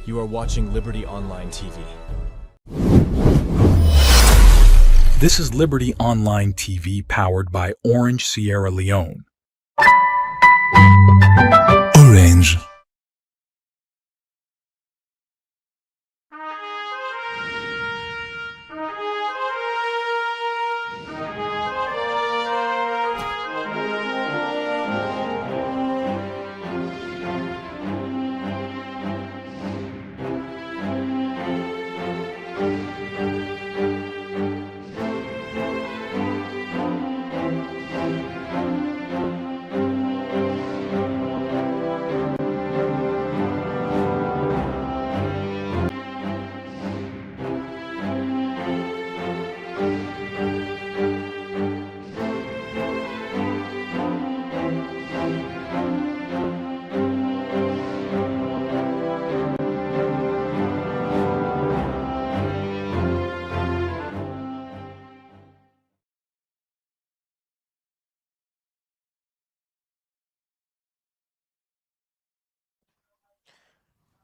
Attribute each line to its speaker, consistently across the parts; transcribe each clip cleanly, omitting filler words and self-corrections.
Speaker 1: You are watching Liberty Online TV.
Speaker 2: This is Liberty Online TV powered by Orange Sierra Leone. Orange.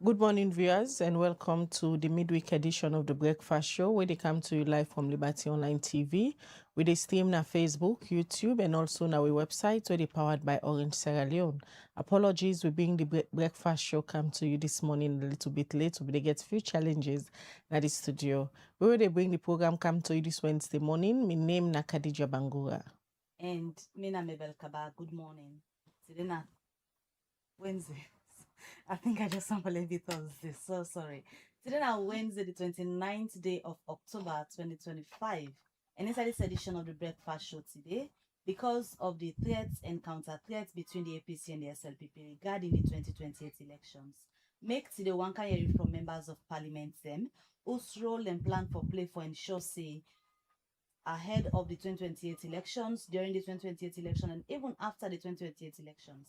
Speaker 3: Good morning, viewers, and welcome to the midweek edition of the Breakfast Show, where they come to you live from Liberty Online TV. With a stream on Facebook, YouTube, and also on our website, where they powered by Orange Sierra Leone. Apologies, we bring the Breakfast Show come to you this morning a little bit late, but they get few challenges at the studio. Where they bring the program come to you this Wednesday morning. My name is Khadija Bangura.
Speaker 4: And Mina Mabel Kaba, good morning. Today na Wednesday. I think I just sampled every Thursday, so sorry. Today na Wednesday, the 29th day of October 2025. And inside this edition of the Breakfast Show today, because of the threats and counter-threats between the APC and the SLPP regarding the 2028 elections, make today one can hear from members of parliament them whose role and plan for play for ensure say ahead of the 2028 elections, during the 2028 election, and even after the 2028 elections.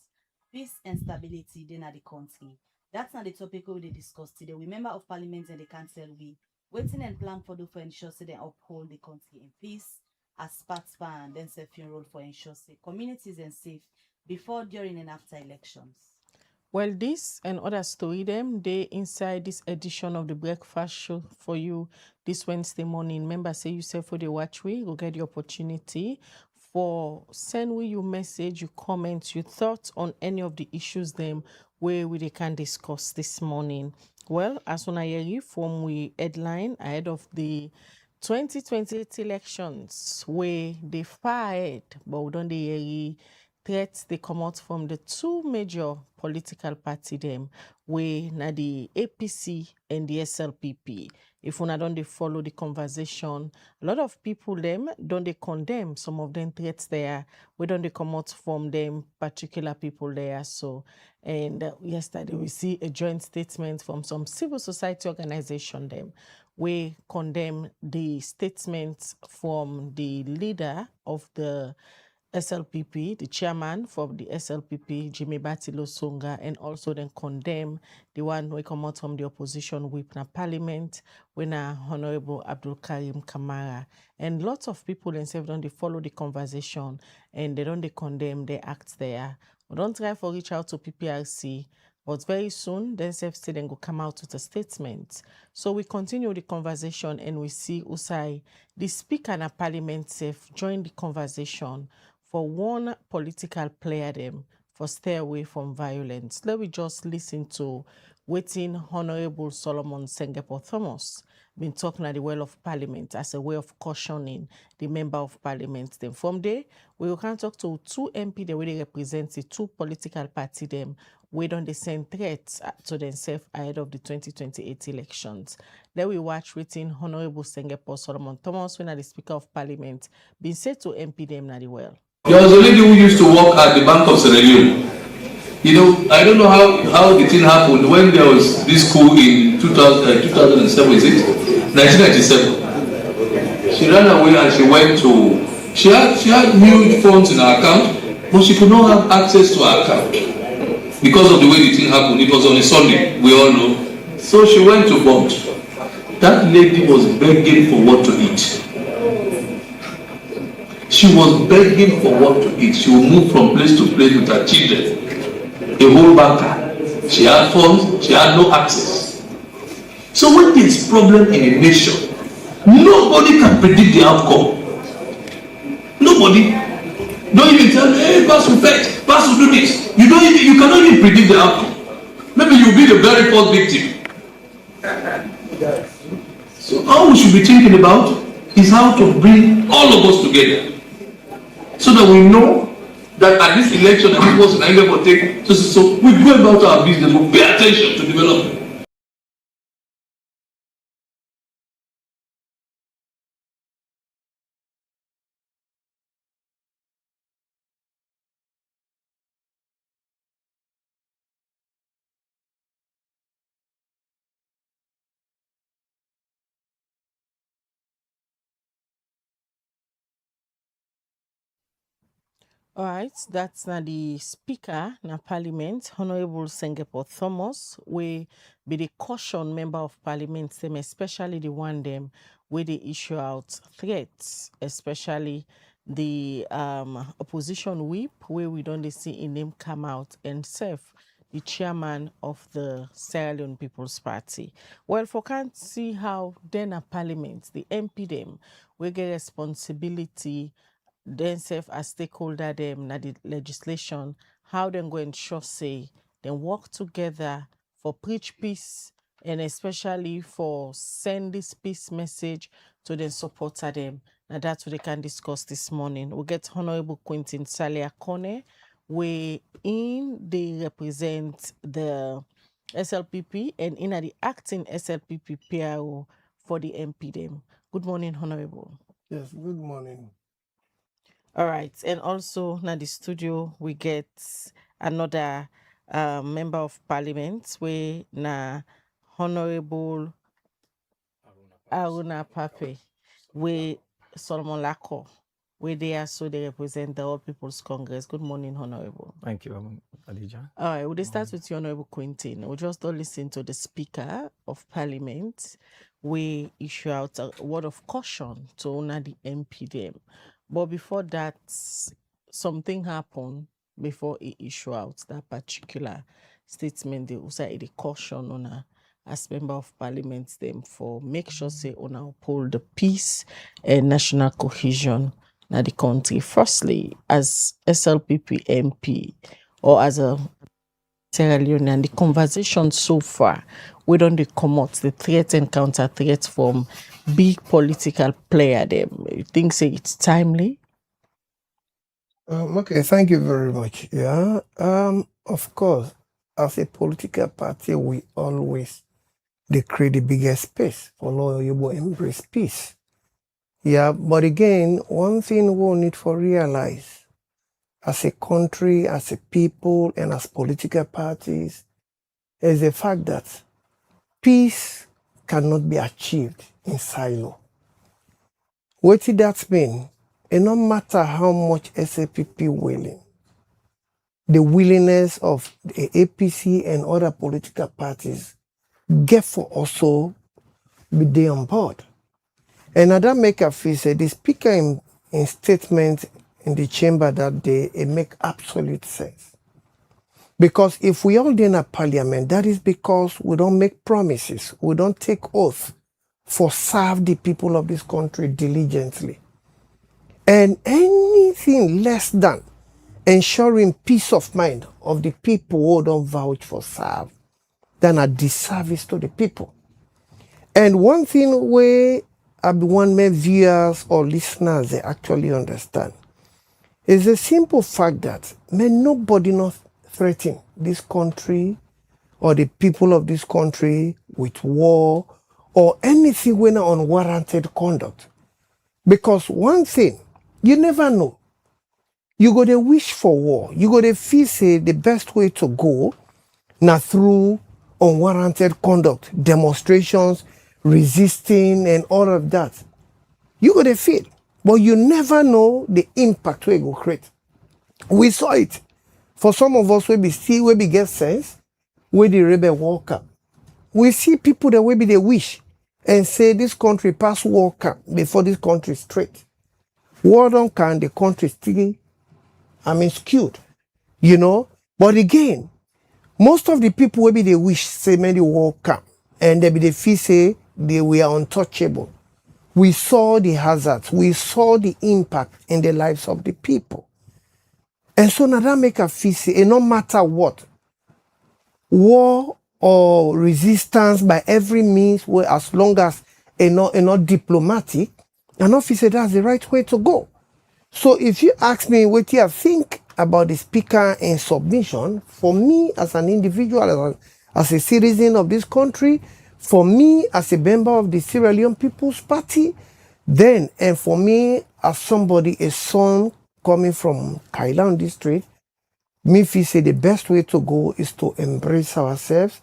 Speaker 4: Peace and stability then at the country. That's not the topic we will discuss today. We member of parliament and the council we waiting and plan for do for ensure say they uphold the country in peace as participant and then serve your role for ensure say communities and safe before, during, and after elections.
Speaker 3: Well, this and other story them they inside this edition of the Breakfast Show for you this Wednesday morning. Remember, say yourself for the watch we will get the opportunity for send we your message, your comments, your thoughts on any of the issues them where we can discuss this morning. Well, as soon as I from we headline ahead of the 2028 elections where they far ahead, but we don't hear threats they come out from the two major political party them where na the APC and the SLPP. If una don't they follow the conversation, a lot of people them don't they condemn some of them threats there. We don't they come out from them particular people there. So and yesterday we see a joint statement from some civil society organization them we condemn the statement from the leader of the SLPP, the chairman for the SLPP, Jimmy Batilo Songa, and also then condemn the one who come out from the opposition whip na parliament, when Honorable Abdul Karim Kamara. And lots of people themselves don't they follow the conversation and they don't they condemn the acts there. We don't try for reach out to PPRC, but very soon then self still then go come out with a statement. So we continue the conversation and we see Usai, the speaker in parliament self join the conversation for one political player them for stay away from violence. Let me just listen to waiting Honorable Solomon Sengepo Thomas been talking at the well of parliament as a way of cautioning the member of parliament. Then from there, we can talk to two MP the way they represent the two political party them we don't they send threats to themselves ahead of the 2028 elections. Then we watch waiting Honorable Sengepo Solomon Thomas when the Speaker of Parliament been said to MP them at the well.
Speaker 5: There was a lady who used to work at the Bank of Sierra Leone. You know, I don't know how the thing happened when there was this coup in 2007, is it? 1997. She ran away and she went to, she had huge funds in her account, but she could not have access to her account because of the way the thing happened. It was on a Sunday, we all know. So she went to bond. That lady was begging for what to eat. She was begging for what to eat. She would move from place to place with her children. A whole banker. She had funds, she had no access. So when there's problem in a nation, nobody can predict the outcome. Nobody. Don't even tell me, hey, pass will fight, pass will do this. You cannot even predict the outcome. Maybe you'll be the very first victim. So all we should be thinking about is how to bring all of us together, so that we know that at this election, and this was an angle for take, so we go about our business, we pay attention to development.
Speaker 3: All right, that's now the Speaker na Parliament, Honorable Singapore Thomas, we be the caution member of Parliament, them especially the one them where they issue out threats, especially the opposition whip, where we don't see in name come out and serve the chairman of the Sierra Leone People's Party. Well, for can't see how then a Parliament, the MP them, we get responsibility then serve as stakeholder them na the legislation, how them go ensure say then work together for preach peace and especially for send this peace message to the supporter them. Now that's what they can discuss this morning. We get Honorable Quentin Salia Kone, we they represent the SLPP and in the acting SLPP PRO for the MP them. Good morning, Honorable.
Speaker 6: Yes, good morning.
Speaker 3: All right, and also now the studio we get another member of parliament, we na Honorable Aruna Pape, we Solomon Lako, we there so they represent the All People's Congress. Good morning, Honorable.
Speaker 1: Thank you, Adija.
Speaker 3: All right, we'll start with you, Honorable Quentin. We'll just don't listen to the Speaker of Parliament. We issue out a word of caution to honor the MPDM. But before that, something happened before he issue out that particular statement. They also the caution on as member of parliament them for make sure say on uphold the peace and national cohesion in the country. Firstly, as SLPP MP or as a Sierra Leone and the conversation so far, we don't come out the threat and counter threats from big political player them. You think say it's timely?
Speaker 6: Okay, thank you very much. Yeah. Of course, as a political party, we always they create the biggest space for loyal you will embrace peace. Yeah, but again, one thing we need to realize as a country, as a people, and as political parties is the fact that peace cannot be achieved in silo. What did that mean? And no matter how much SLPP willing, the willingness of the APC and other political parties get for also be there on board. And that make a feel say the speaker in statement in the chamber that day, it make absolute sense. Because if we all in a parliament, that is because we don't make promises, we don't take oath for serve the people of this country diligently. And anything less than ensuring peace of mind of the people who don't vouch for serve, then a disservice to the people. And one thing where one may viewers or listeners they actually understand is the simple fact that nobody not threaten this country or the people of this country with war or anything when unwarranted conduct. Because one thing, you never know. You go to wish for war. You go to feel say the best way to go now through unwarranted conduct, demonstrations, resisting and all of that. You go to feel. But you never know the impact we go create. We saw it. For some of us, we get sense, where the rebel walk up. We see people that maybe they wish and say this country pass war camp before this country straight. War don't can the country still, skewed, you know. But again, most of the people maybe they wish say many war camp and they feel say they were untouchable. We saw the hazards, we saw the impact in the lives of the people. And so now that make a feel say, no matter what, war or resistance by every means, where as long as not diplomatic, and not feel say that's the right way to go. So if you ask me what you think about the speaker in submission, for me as an individual, as a citizen of this country, for me as a member of the Sierra Leone People's Party, then, and for me as somebody, a son coming from Kailan district, me feel say the best way to go is to embrace ourselves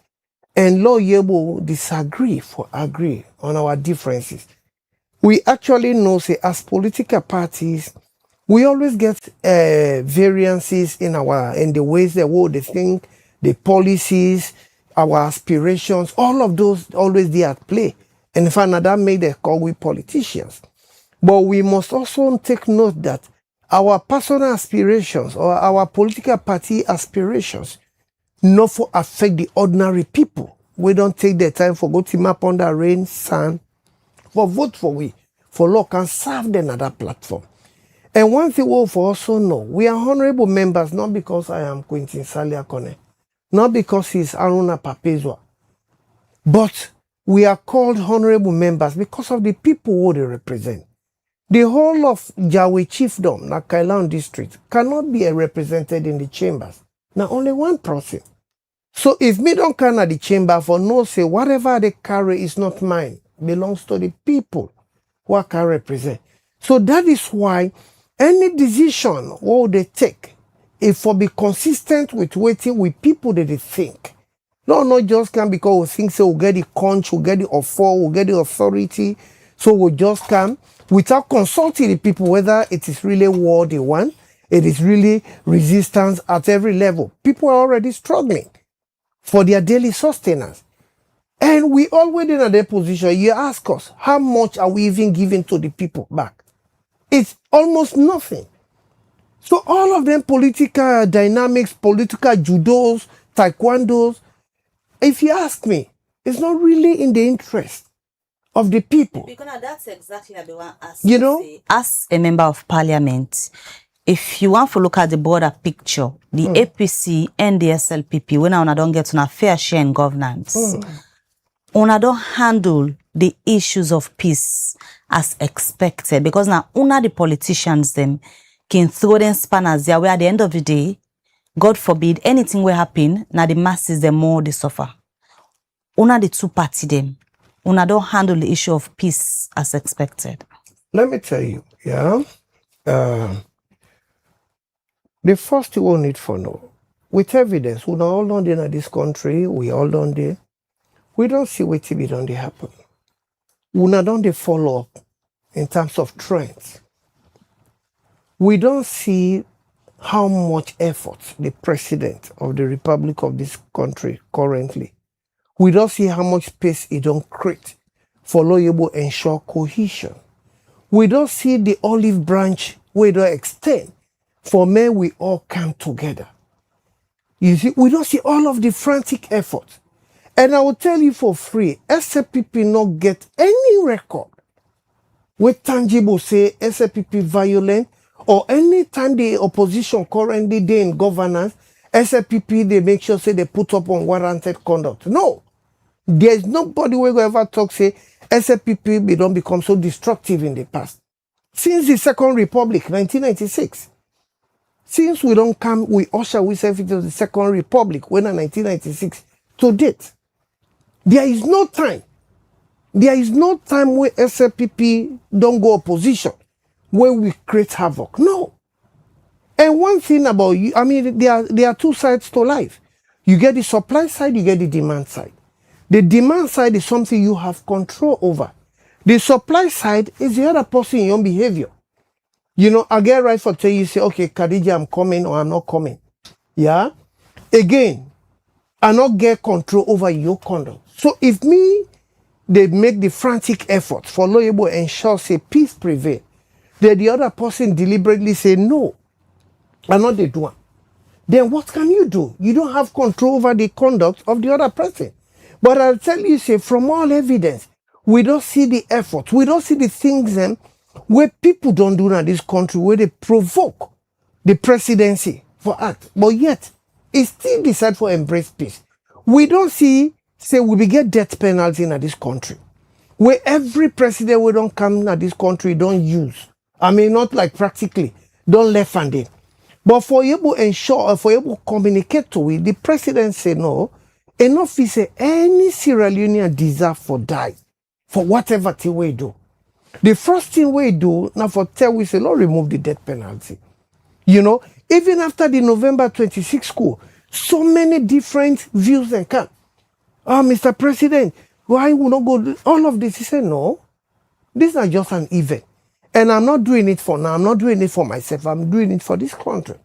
Speaker 6: and lawyable disagree for agree on our differences. We actually know, say, as political parties, we always get variances in the ways that we think, the policies, our aspirations, all of those always there at play. And in fact, that made them call we politicians. But we must also take note that our personal aspirations or our political party aspirations not for affect the ordinary people. We don't take the time for go to map on the rain, sun, for vote for we, for law can serve them at that platform. And one thing we for also know, we are honorable members, not because I am Quentin Salia Kone, not because he's Aruna Papezwa, but we are called honorable members because of the people who they represent. The whole of Jawe Chiefdom, na Kailan district, cannot be represented in the chambers. Now only one person. So if me don't come at the chamber for no say, whatever they carry is not mine, belongs to the people who I can represent. So that is why any decision what they take, if for be consistent with waiting with people that they think. No, not just come because we think so we'll get the conch, we'll get the offer, we'll get the authority. So we'll just come without consulting the people whether it is really war they want, it is really resistance at every level. People are already struggling for their daily sustenance. And we already in their position. You ask us, how much are we even giving to the people back? It's almost nothing. So all of them political dynamics, political judos, taekwondos, if you ask me, it's not really in the interest of the people.
Speaker 4: Because that's exactly what I want to ask.
Speaker 6: You know?
Speaker 4: As a member of parliament, if you want to look at the broader picture, the APC and the SLPP, when I don't get a fair share in governance, una don't handle the issues of peace as expected, because now una the politicians them can throw them spanners there where at the end of the day, God forbid anything will happen, now the masses them more they suffer. Una the two party them, una don't handle the issue of peace as expected.
Speaker 6: Let me tell you, yeah. The first thing we need for know, with evidence, we all done in this country, we all done there. We don't see what be done they happen. We not done the follow up in terms of trends. We don't see how much effort the president of the Republic of this country currently. We don't see how much space it don't create for lawyable ensure cohesion. We don't see the olive branch where it don't extend for men we all come together. You see, we don't see all of the frantic effort. And I will tell you for free, SLPP not get any record where tangible say SLPP violent, or any time the opposition currently they in governance, SLPP they make sure say they put up on warranted conduct. No. There's nobody who ever talk say SLPP they don't become so destructive in the past. Since the Second Republic, 1996. Since we don't come, we usher ourselves into the Second Republic, when in 1996, to date. There is no time. There is no time where SLPP don't go opposition, where we create havoc. No. And one thing about you, I mean, there are two sides to life. You get the supply side, you get the demand side. The demand side is something you have control over. The supply side is the other person in your behavior. You know, I get right for tell you, say, okay, Khadija, I'm coming or I'm not coming. Yeah? Again, I not get control over your conduct. So if me, they make the frantic effort for lawyable ensure, say, peace prevail, then the other person deliberately say, no, I'm not the one. Then what can you do? You don't have control over the conduct of the other person. But I'll tell you, say, from all evidence, we don't see the effort, we don't see the things where people don't do in this country, where they provoke the presidency for act. But yet, it still decide for embrace peace. We don't see, say, we get death penalty in this country, where every president we don't come in this country don't use. I mean, not like practically, don't left-handed. But for you to ensure, for you to communicate to it, the president say no, enough is say any Sierra Leonean deserve for die, for whatever thing we do. The first thing we do, now for tell we say, Lord, remove the death penalty. You know, even after the November 26 coup, so many different views and come. Mr. President, why would not go? All of this, he said, no, this is just an event. And I'm not doing it for now. I'm not doing it for myself. I'm doing it for this country.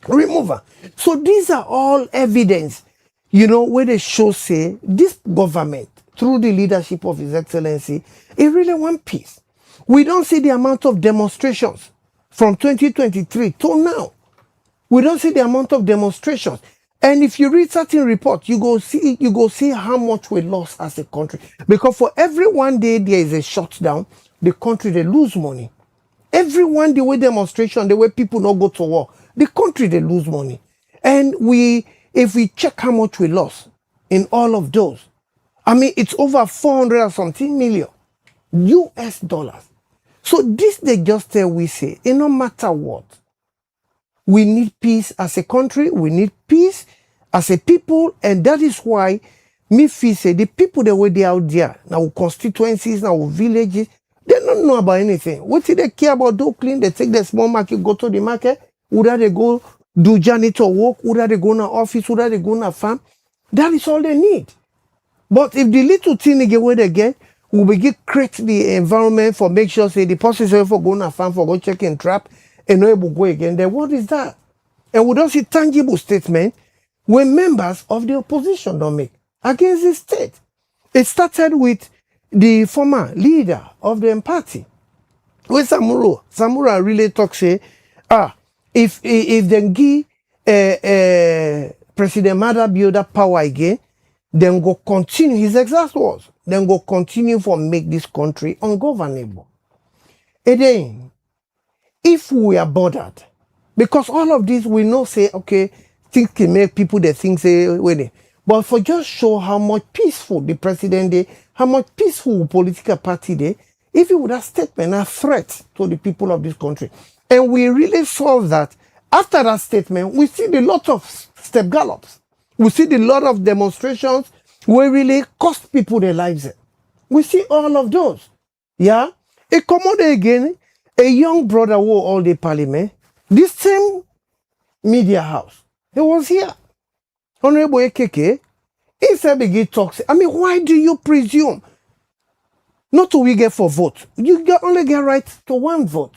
Speaker 6: Remove her. So these are all evidence, you know, where they show, say, this government, through the leadership of His Excellency, it really want peace. We don't see the amount of demonstrations from 2023 to now. We don't see the amount of demonstrations. And if you read certain reports, you go see how much we lost as a country. Because for every one day there is a shutdown, the country they lose money. Every one day way demonstration, the way people not go to war, the country they lose money. And if we check how much we lost in all of those, I mean it's over 400 or something million US dollars. So this they just tell we say, it no matter what, we need peace as a country, we need peace as a people, and that is why me feel say the people that were there out there, now constituencies, now villages, they don't know about anything. What did they care about? Do clean, they take the small market, go to the market, whether they go do janitor work, whether they go in the office, whether they go in a farm. That is all they need. But if the little thing they get where they get, we begin create the environment for make sure say the person say for go in a farm, for go check and trap, and not able to go again, then what is that? And we don't see tangible statement when members of the opposition don't make against the state. It started with the former leader of the party, when Samura really talk say, if they give President Mada Bioda power again, then go continue, his exact words, then go continue for make this country ungovernable. And then, if we are bothered, because all of this we know say, okay, things can make people that think say, wait, but for just show how much peaceful the president is, how much peaceful political party they, if it would have statement a threat to the people of this country. And we really saw that after that statement, we see a lot of step gallops. We see a lot of demonstrations where really cost people their lives. We see all of those. Yeah? It come out again, a young brother who all the parliament, this same media house, he was here. Honorable Ekeke, instead begin talk, I mean, why do you presume not to we get for vote? You only get right to one vote.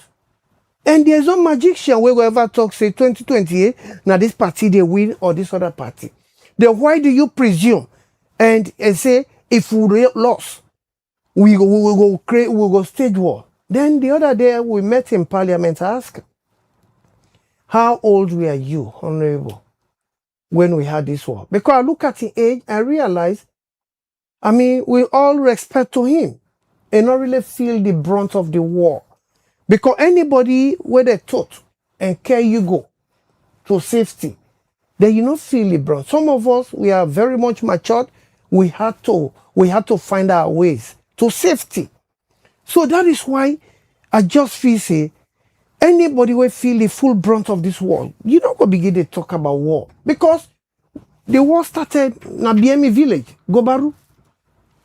Speaker 6: And there's no magician where we ever talk, say 2028, now this party they win or this other party. Then why do you presume and say if we lost, we go stage war? Then the other day we met in parliament, I asked, how old were you, Honorable, when we had this war? Because I look at the age, I realize, I mean, we all respect to him and not really feel the brunt of the war. Because anybody where they taught and care you go to safety, then you not feel the brunt. Some of us, we are very much matured. We had to find our ways to safety. So that is why I just feel say, anybody will feel the full brunt of this war, you don't go begin to talk about war. Because the war started in Biemi village, Gobaru.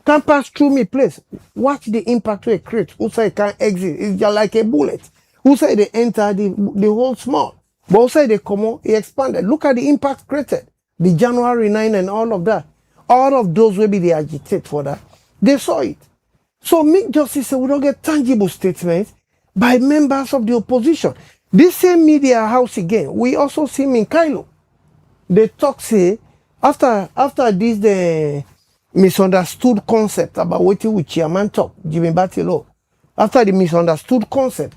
Speaker 6: Can't pass through me place. Watch the impact it create. Who say it can't exit? It's just like a bullet. Who say they enter the whole small? But who say they come out, it expanded. Look at the impact created. The January 9 and all of that. All of those will be they agitate for that. They saw it. So make justice say we don't get tangible statements by members of the opposition. This same media house again, we also see in Kailo. They talk say, after this the misunderstood concept about what with chairman talk, Jimmy Batilo, after the misunderstood concept,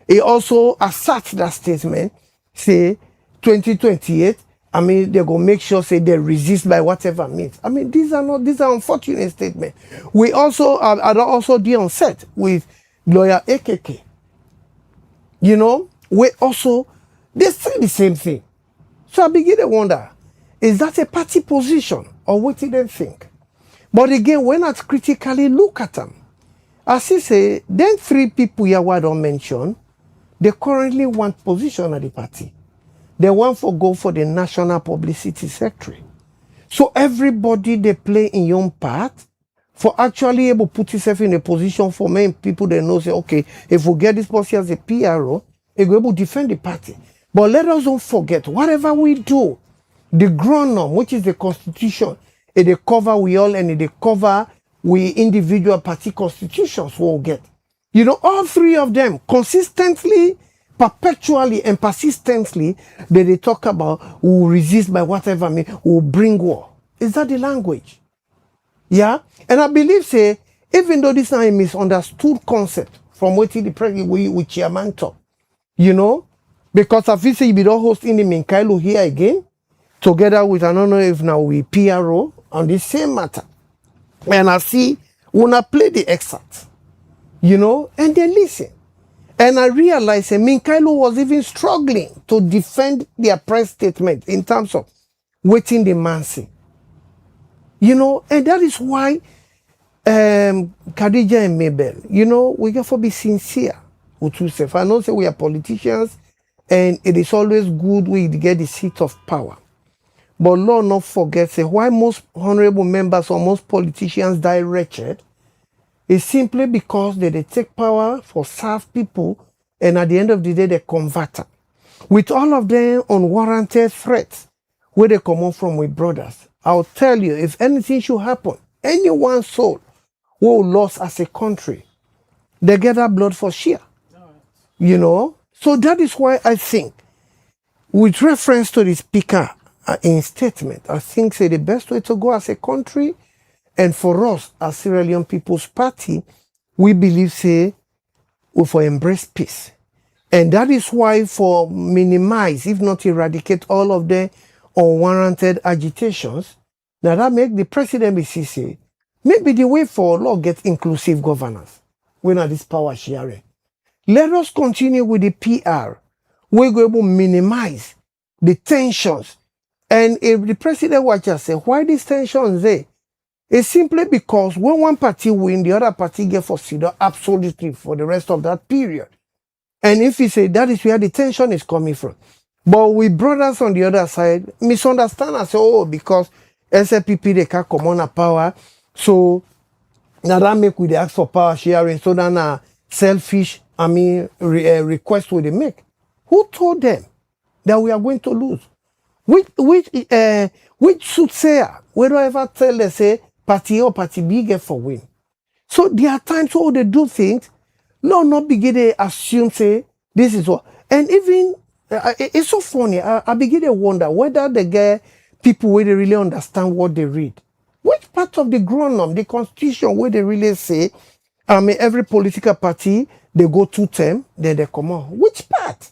Speaker 6: he also asserts that statement, say 2028, I mean, they go make sure say they resist by whatever means. I mean, these are unfortunate statements. We also are also deal on set with lawyer AKK. You know, we also they say the same thing. So I begin to wonder, is that a party position or what did they think? But again, when I critically look at them, as he say, then 3 people here I don't mention, they currently want position at the party. They want to go for the national publicity secretary. So everybody they play in your own part for actually able to put yourself in a position for many people they know say, okay, if we get this person as a PRO, they go able to defend the party. But let us don't forget, whatever we do, the ground norm, which is the constitution, it they cover we all and it they cover we individual party constitutions we'll get. You know, all 3 of them consistently, perpetually and persistently, they talk about we will resist by whatever means, we will bring war. Is that the language? Yeah? And I believe, say, even though this is a misunderstood concept from what the president we chairman talk, you know, because I feel say you be not hosting the Minkailu here again, together with, I don't know if now we PRO on the same matter. And I see when I play the excerpt, you know, and they listen. And I realized that Minkailu was even struggling to defend their press statement in terms of waiting the man say. You know, and that is why Khadija and Mabel, you know, we have to be sincere with ourselves. I know say we are politicians and it is always good we get the seat of power. But Lord not forget say why most honorable members or most politicians die wretched is simply because they take power for serve people and at the end of the day they convert them. With all of them unwarranted threats where they come on from with brothers. I'll tell you, if anything should happen, anyone's soul will lost as a country, they gather blood for share. You know? So that is why I think, with reference to the speaker in statement, I think say the best way to go as a country and for us as Sierra Leone People's Party, we believe say we for embrace peace. And that is why for minimize, if not eradicate all of the unwarranted agitations, now that make the president say, maybe the way for law get inclusive governance. We're not this power sharing. Let us continue with the PR. We're going to minimize the tensions. And if the president watches say, why these tensions there? It's simply because when one party win, the other party get for considered absolutely for the rest of that period. And if you say that is where the tension is coming from. But with brothers on the other side, misunderstand and say, oh, because SLPP they can't come on a power, so now that make we ask for power sharing, so then selfish, request will they make. Who told them that we are going to lose? Which soothsayer, we don't ever tell them say party A or party B get for win. So there are times when they do things, no, not begin to assume say this is what, and even it's so funny. I begin to wonder whether they get people where they really understand what they read. Which part of the ground the constitution where they really say, every political party they go 2 term, then they come on. Which part?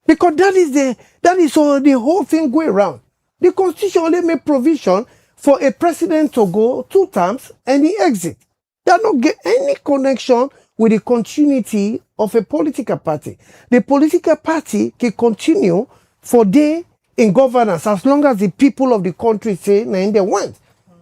Speaker 6: Because that is all the whole thing going around. The constitution only make provision for a president to go 2 terms and he exit. They don't get any connection with the continuity of a political party. The political party can continue for day in governance as long as the people of the country say nah, they want.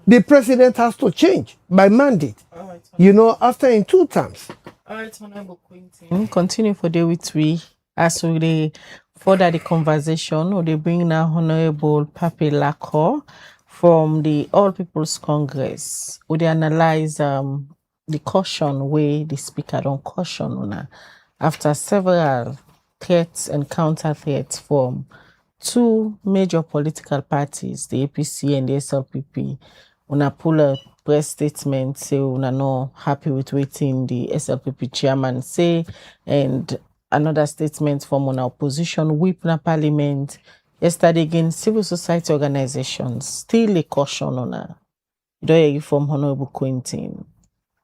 Speaker 6: The president has to change by mandate. Right, you know, after in 2 terms.
Speaker 3: All right, Honorable Quintin. Continue for day with we as we further the conversation or they bring now Honorable Pape Lacor from the All People's Congress. Would they analyze the caution way the speaker don't caution una after several threats and counter threats from 2 major political parties, the APC and the SLPP. Una pull a press statement say una not happy with waiting the SLPP chairman say, and another statement from una opposition whip na parliament yesterday again civil society organizations still a caution una. You don't hear you from Honorable Quintin.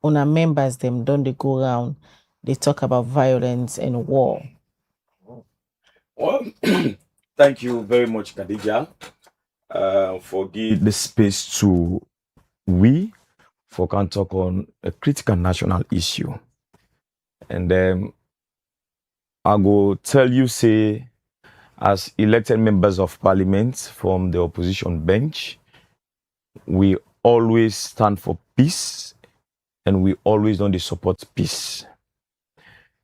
Speaker 3: Una members them don't they go around, they talk about violence and war.
Speaker 7: Well, thank you very much, Khadija. forgive the space to we for can talk on a critical national issue. And then I go tell you, say, as elected members of parliament from the opposition bench, we always stand for peace and we always don't support peace.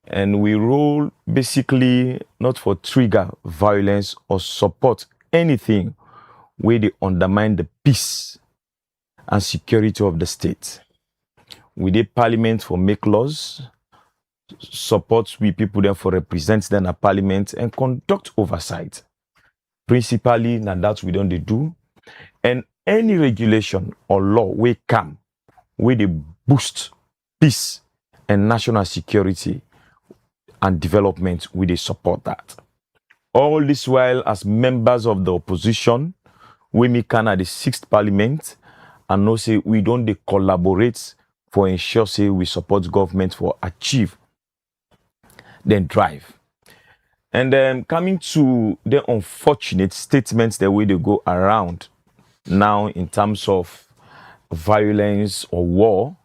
Speaker 7: And we rule basically not for trigger violence or support anything where they undermine the peace and security of the state. We did parliament for make laws, support we people there for represent them at parliament and conduct oversight. Principally, now that we don't do. And any regulation or law we come where they boost peace and national security and development, we they support that. All this while, as members of the opposition, we make at the 6th parliament and know say we don't they collaborate for ensure say we support government for achieve then drive. And then coming to the unfortunate statements that way they go around now in terms of violence or war.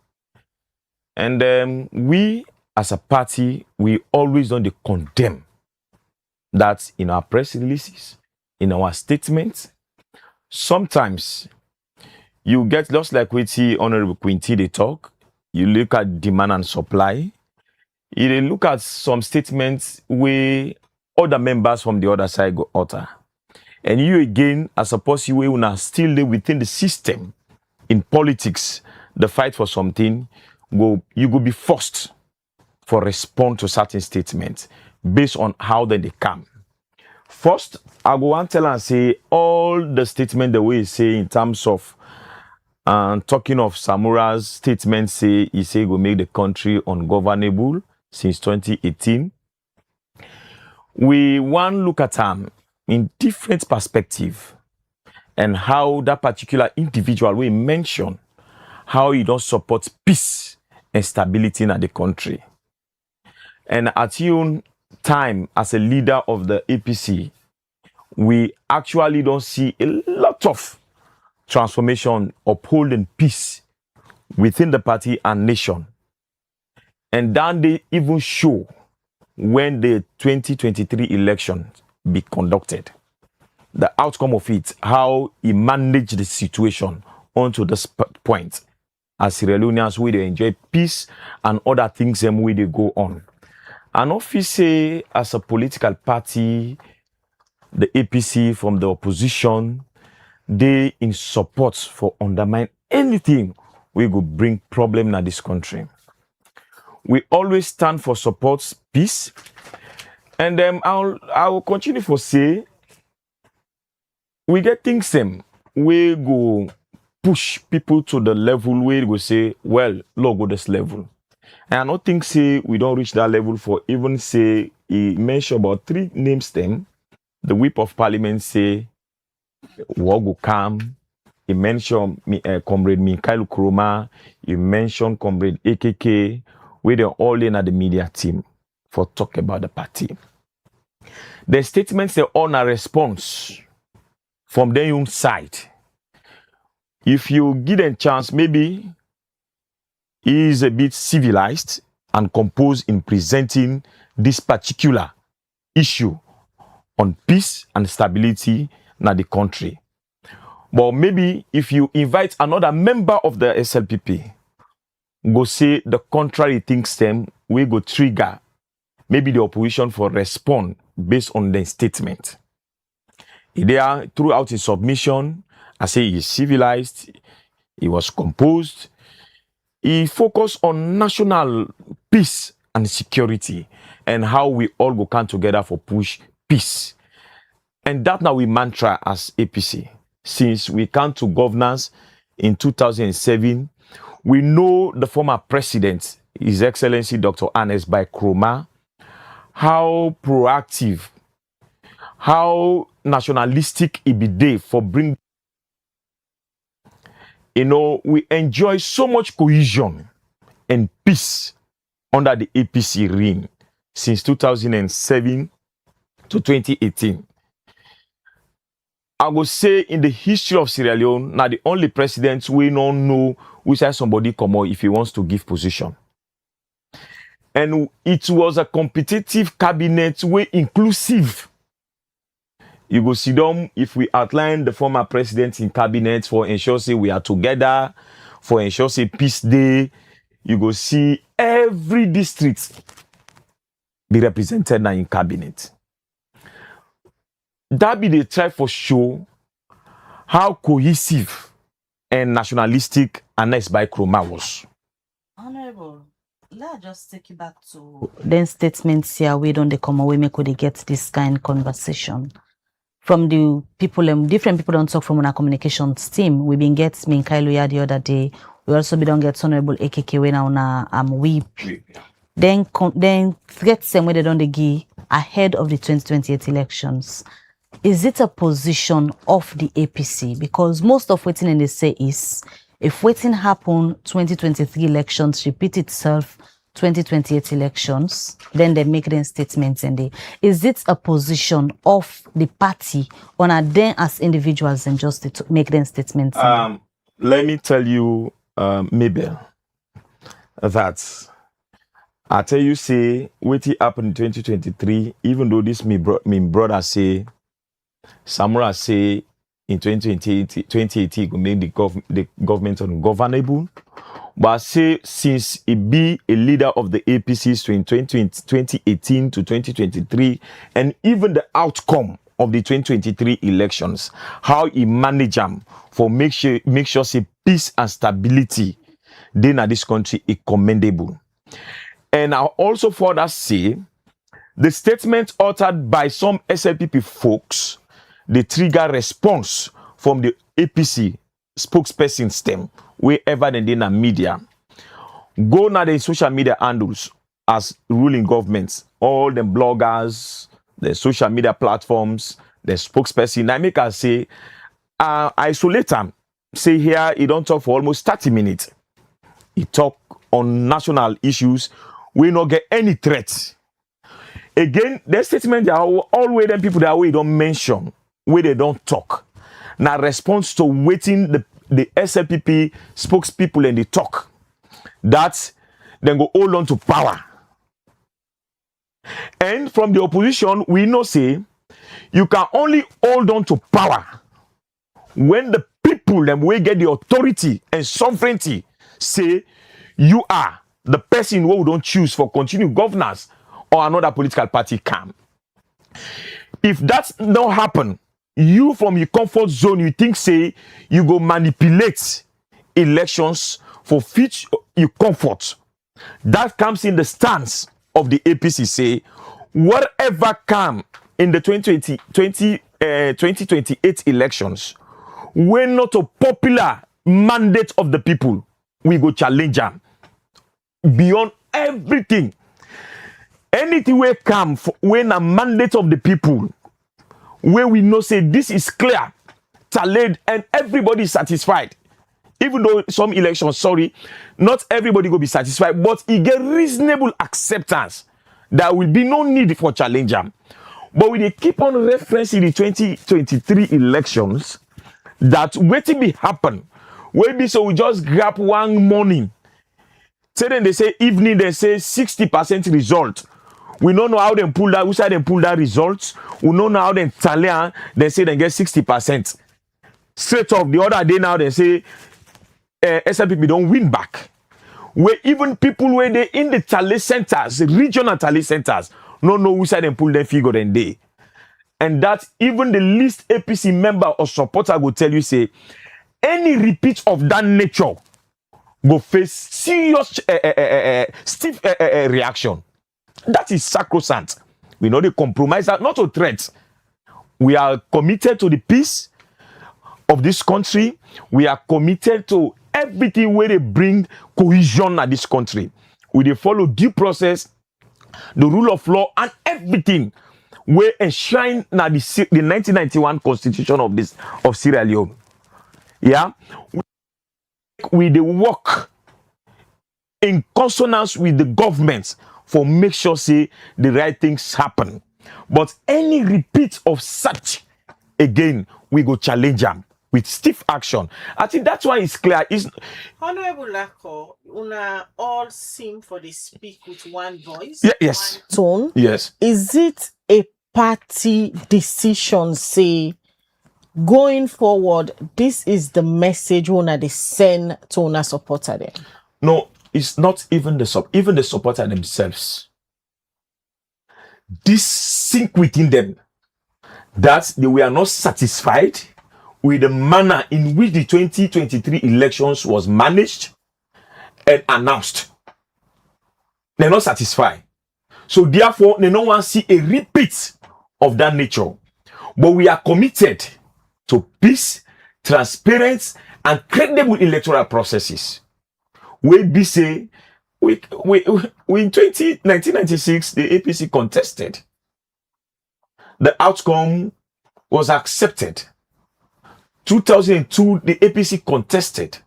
Speaker 7: And then we as a party, we always don't condemn that in our press releases, in our statements. Sometimes you get just like we see Honorable Quinty they talk, you look at demand and supply. You look at some statements where other members from the other side go utter. And you again, I suppose you will still live within the system. In politics, the fight for something, you will be forced for respond to certain statements based on how they come. First, I go and tell and say all the statement the way he say in terms of talking of Samura's statement say he say go make the country ungovernable since 2018. We want look at them in different perspective and how that particular individual we mention how he don't support peace and stability in the country. And at your time as a leader of the APC, we actually don't see a lot of transformation upholding peace within the party and nation. And then they even show when the 2023 election be conducted. The outcome of it, how he managed the situation onto this point. As Sierra Leoneans, we they enjoy peace and other things and way they go on. And office say as a political party, the APC from the opposition, they in support for undermine anything we go bring problem in this country. We always stand for support, peace, and I will continue for say we get things we go push people to the level where we say, well, Lord, go this level. And I don't think say we don't reach that level for even say he mentioned about 3 names them. The whip of parliament say war go come. He mentioned Comrade Mikhail Kuroma. He mentioned Comrade AKK. We they're all in at the media team for talk about the party. The statements they on a response from their own side. If you give them chance, maybe he is a bit civilized and composed in presenting this particular issue on peace and stability in the country. But maybe if you invite another member of the SLPP, go say the contrary things them, we go trigger maybe the opposition for respond based on the statement. There, throughout his submission, I say he's civilized, he was composed, he focused on national peace and security and how we all go come together for push peace. And that now we mantra as APC. Since we come to governance in 2007, we know the former president, His Excellency Dr. Ernest Bai Kroma, how proactive, how nationalistic he be there for bring. You know, we enjoy so much cohesion and peace under the APC reign since 2007 to 2018. I would say in the history of Sierra Leone, now the only president we don't know which has somebody come out if he wants to give position. And it was a competitive cabinet way inclusive. You go see them if we outline the former president in cabinet for ensure say we are together, for ensure say peace day. You go see every district be represented now in cabinet. That be the try for show how cohesive and nationalistic Anes by Kroma was.
Speaker 4: Honorable, let's just take you back to then statements here. We don't come away make we get this kind of conversation from the people. Different people don't talk from our communications team. We been get Minkailu the other day. We also be don't get Honorable AKK when on weep. Then get some way they don't give ahead of the 2028 elections. Is it a position of the APC? Because most of what they say is, if waiting happen 2023 elections repeat itself 2028 elections, then they make them statements and they. Is it a position of the party on a then as individuals and just to make them statements?
Speaker 7: Let me tell you, Mabel, that I tell you say what happened in 2023, even though this me brother say Samura say in 2018 will make the government ungovernable. But I say since it be a leader of the APC in 2018 to 2023, and even the outcome of the 2023 elections, how he manage them for make sure say peace and stability then at this country is commendable. And I also further say the statement uttered by some SLPP folks, the trigger response from the APC spokesperson stem, wherever they in the media. Go now the social media handles as ruling governments, all the bloggers, the social media platforms, the spokesperson. I make us say, isolate them. Say here, he don't talk for almost 30 minutes. He talk on national issues. We not get any threats. Again, the statement they are always them people that we don't mention, where they don't talk. Now response to waiting the SLPP spokespeople and they talk. That then go hold on to power. And from the opposition, we know say you can only hold on to power when the people them will get the authority and sovereignty say you are the person who don't choose for continued governance or another political party can. If that's not happen, you from your comfort zone, you think say you go manipulate elections for which you comfort. That comes in the stance of the APC say whatever come in the 2028 elections, when not a popular mandate of the people, we go challenge them beyond everything. Anything will come when a mandate of the people, where we know say this is clear, challenge, and everybody is satisfied. Even though some elections, not everybody will be satisfied, but it get reasonable acceptance. There will be no need for challenge them. But we keep on referencing the 2023 elections, that waiting be happen. Maybe so we just grab one morning. Then they say evening, they say 60% result. We don't know how they pull that, which side they pull that result. We don't know how they tally, they say they get 60%. Straight off the other day now, they say SLPP don't win back. Where even people where they in the tally centers, the regional tally centers, don't know which side they pull their figure then they. And that even the least APC member or supporter will tell you, say, any repeat of that nature go face serious stiff reaction. That is sacrosanct. We know the compromise, not a threat. We are committed to the peace of this country. We are committed to everything where they bring cohesion at this country. We follow due process, the rule of law, and everything where enshrine na the 1991 constitution of Sierra Leone. Yeah, we the work in consonance with the government for make sure say the right things happen. But any repeat of such again, we go challenge them with stiff action. I think that's why it's clear. It's
Speaker 3: Honorable Lako, una all seem for the speak with one voice,
Speaker 7: yes,
Speaker 3: one tone.
Speaker 7: yes.
Speaker 3: Is it a party decision, say, going forward, this is the message una they send to una supporter them?
Speaker 7: No, it's not even the supporter themselves. This sink within them that they were not satisfied with the manner in which the 2023 elections was managed and announced. They're not satisfied. So therefore, they don't want to see a repeat of that nature. But we are committed to peace, transparency, and credible electoral processes. We say, in 1996, the APC contested. The outcome was accepted. 2002, the APC contested.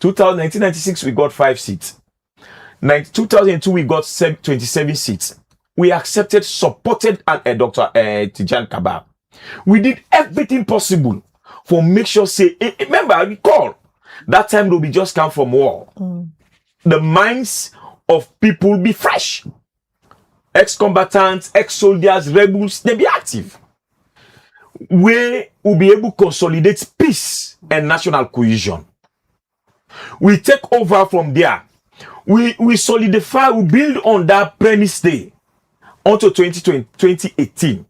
Speaker 7: 1996, we got 5 seats. 2002, we got 27 seats. We accepted, supported Dr. Tijan Kaba. We did everything possible for make sure, say, remember, I recall, that time we just come from war. The minds of people be fresh. Ex-combatants, ex-soldiers, rebels, they be active. We will be able to consolidate peace and national cohesion. We take over from there. We solidify, we build on that premise day until 2018.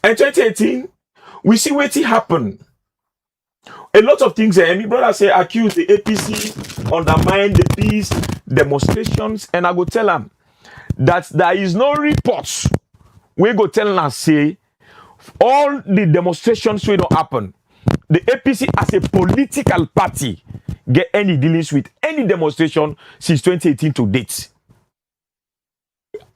Speaker 7: And 2018, we see what happened. A lot of things, my brother say, accuse the APC, undermine the peace, demonstrations, and I go tell them that there is no reports. We go tell them and say, all the demonstrations will not happen. The APC as a political party get any dealings with any demonstration since 2018 to date.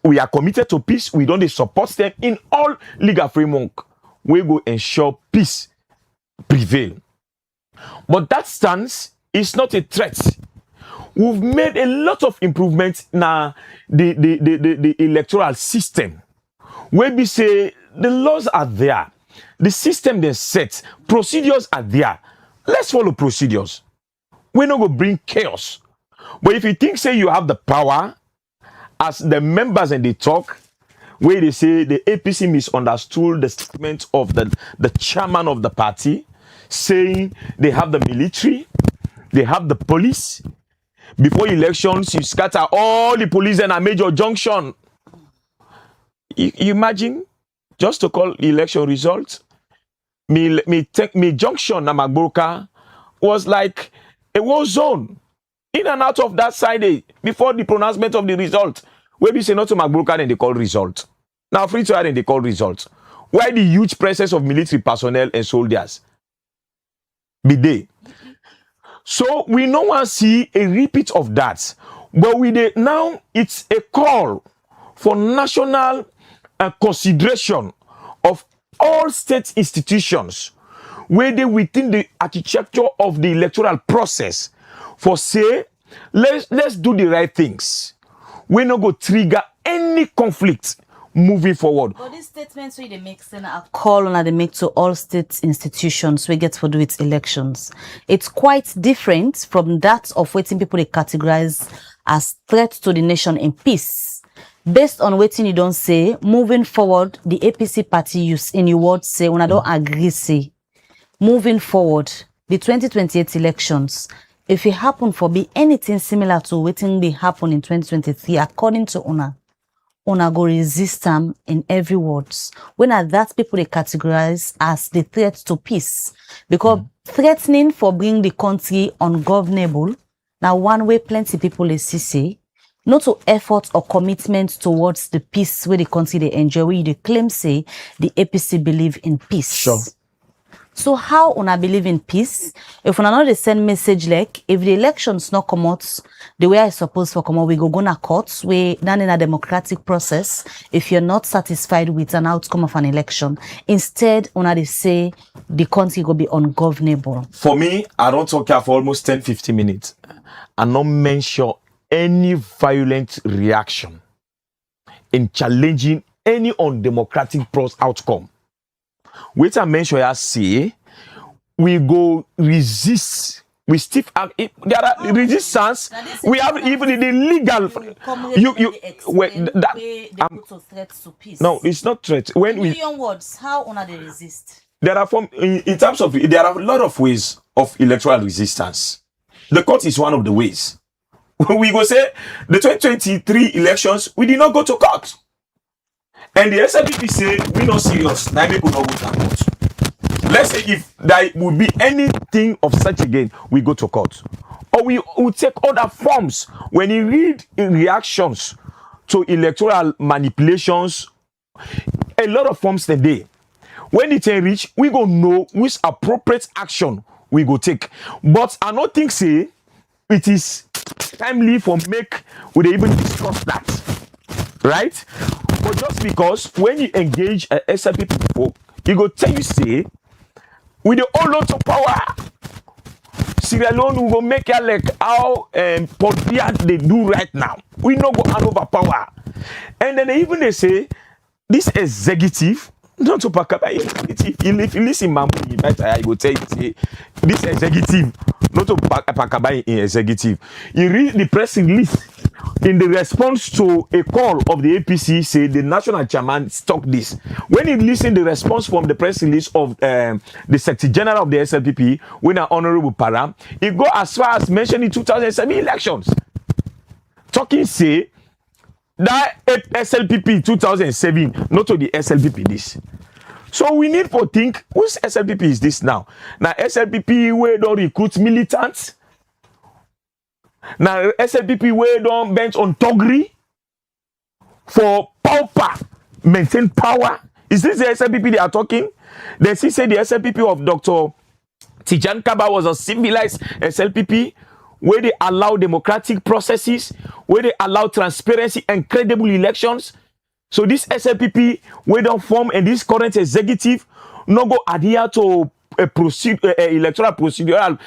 Speaker 7: We are committed to peace. We don't support them in all legal framework. We go ensure peace prevail. But that stance is not a threat. We've made a lot of improvements in the electoral system. Where we say the laws are there, the system they set, procedures are there. Let's follow procedures. We're not going to bring chaos. But if you think, say, you have the power, as the members and they talk, where they say the APC misunderstood the statement of the chairman of the party, saying they have the military, they have the police. Before elections, you scatter all the police in a major junction. You imagine, just to call election results, me junction na Magboka was like a war zone. In and out of that side before the pronouncement of the result. Where we say not to Magboka, then they call result. Now free to add, then they call result. Why the huge presence of military personnel and soldiers? Be there. So we don't want to see a repeat of that. But now it's a call for national consideration of all state institutions where they within the architecture of the electoral process for say, let's do the right things. We're not going to trigger any conflict moving forward.
Speaker 4: But these statements where they make a call on they make to all state institutions we get to do its elections. It's quite different from that of waiting people they categorize as threat to the nation in peace. Based on waiting you don't say, moving forward, the APC party use in your words say when I don't agree say, moving forward, the 2028 elections, if it happen for be anything similar to waiting they happen in 2023, according to una go resist them in every words. When are that people they categorize as the threat to peace? Because threatening for bring the country ungovernable, now one way plenty people they say, not to effort or commitment towards the peace where the country they enjoy, where they claim say the APC believe in peace.
Speaker 7: Sure.
Speaker 4: So how una believe in peace? If una not the send message like if the elections not come out the way I suppose for come out, we go to courts, we done in a democratic process. If you're not satisfied with an outcome of an election, instead una they say the country will be ungovernable.
Speaker 7: For me, I don't talk here for almost 10-15 minutes and not mention any violent reaction in challenging any undemocratic outcome. Wait a mention I say, we go resist. We still have there are resistance. We have even the legal. No, it's not threat. When
Speaker 4: in million words, how on they resist?
Speaker 7: There are in terms of there are a lot of ways of electoral resistance. The court is one of the ways. We go say the 2023 elections, we did not go to court. And the SLPP say we not serious. Now we could not go to court. Let's say if there would be anything of such again, we go to court. Or we will take other forms. When you read reactions to electoral manipulations, a lot of forms today. When it reach, we go know which appropriate action we go take. But I don't think say it is timely for make we even discuss that. Right? But just because when you engage a SLPP people, you go tell you say with the whole lot of power, Sierra Leone will go make it like how Port they do right now. We no go hand over power. And then they say this executive, not to pack up. If you listen, Mamu, I go tell you say this executive, not to pack up in executive. You read the press release in the response to a call of the APC, say the national chairman stock this. When you listen the response from the press release of the Secretary General of the SLPP, when Honorable Param, it go as far as mentioned in 2007 elections. Talking say that SLPP 2007, not to the SLPP this. So we need to think, whose SLPP is this now? Now SLPP where don't recruit militants. Now SLPP where don't bench on Togri for power, maintain power. Is this the SLPP they are talking? They see say the SLPP of Dr. Tijan Kaba was a civilized SLPP where they allow democratic processes, where they allow transparency and credible elections. So this SLPP where don't form and this current executive no go adhere to electoral procedural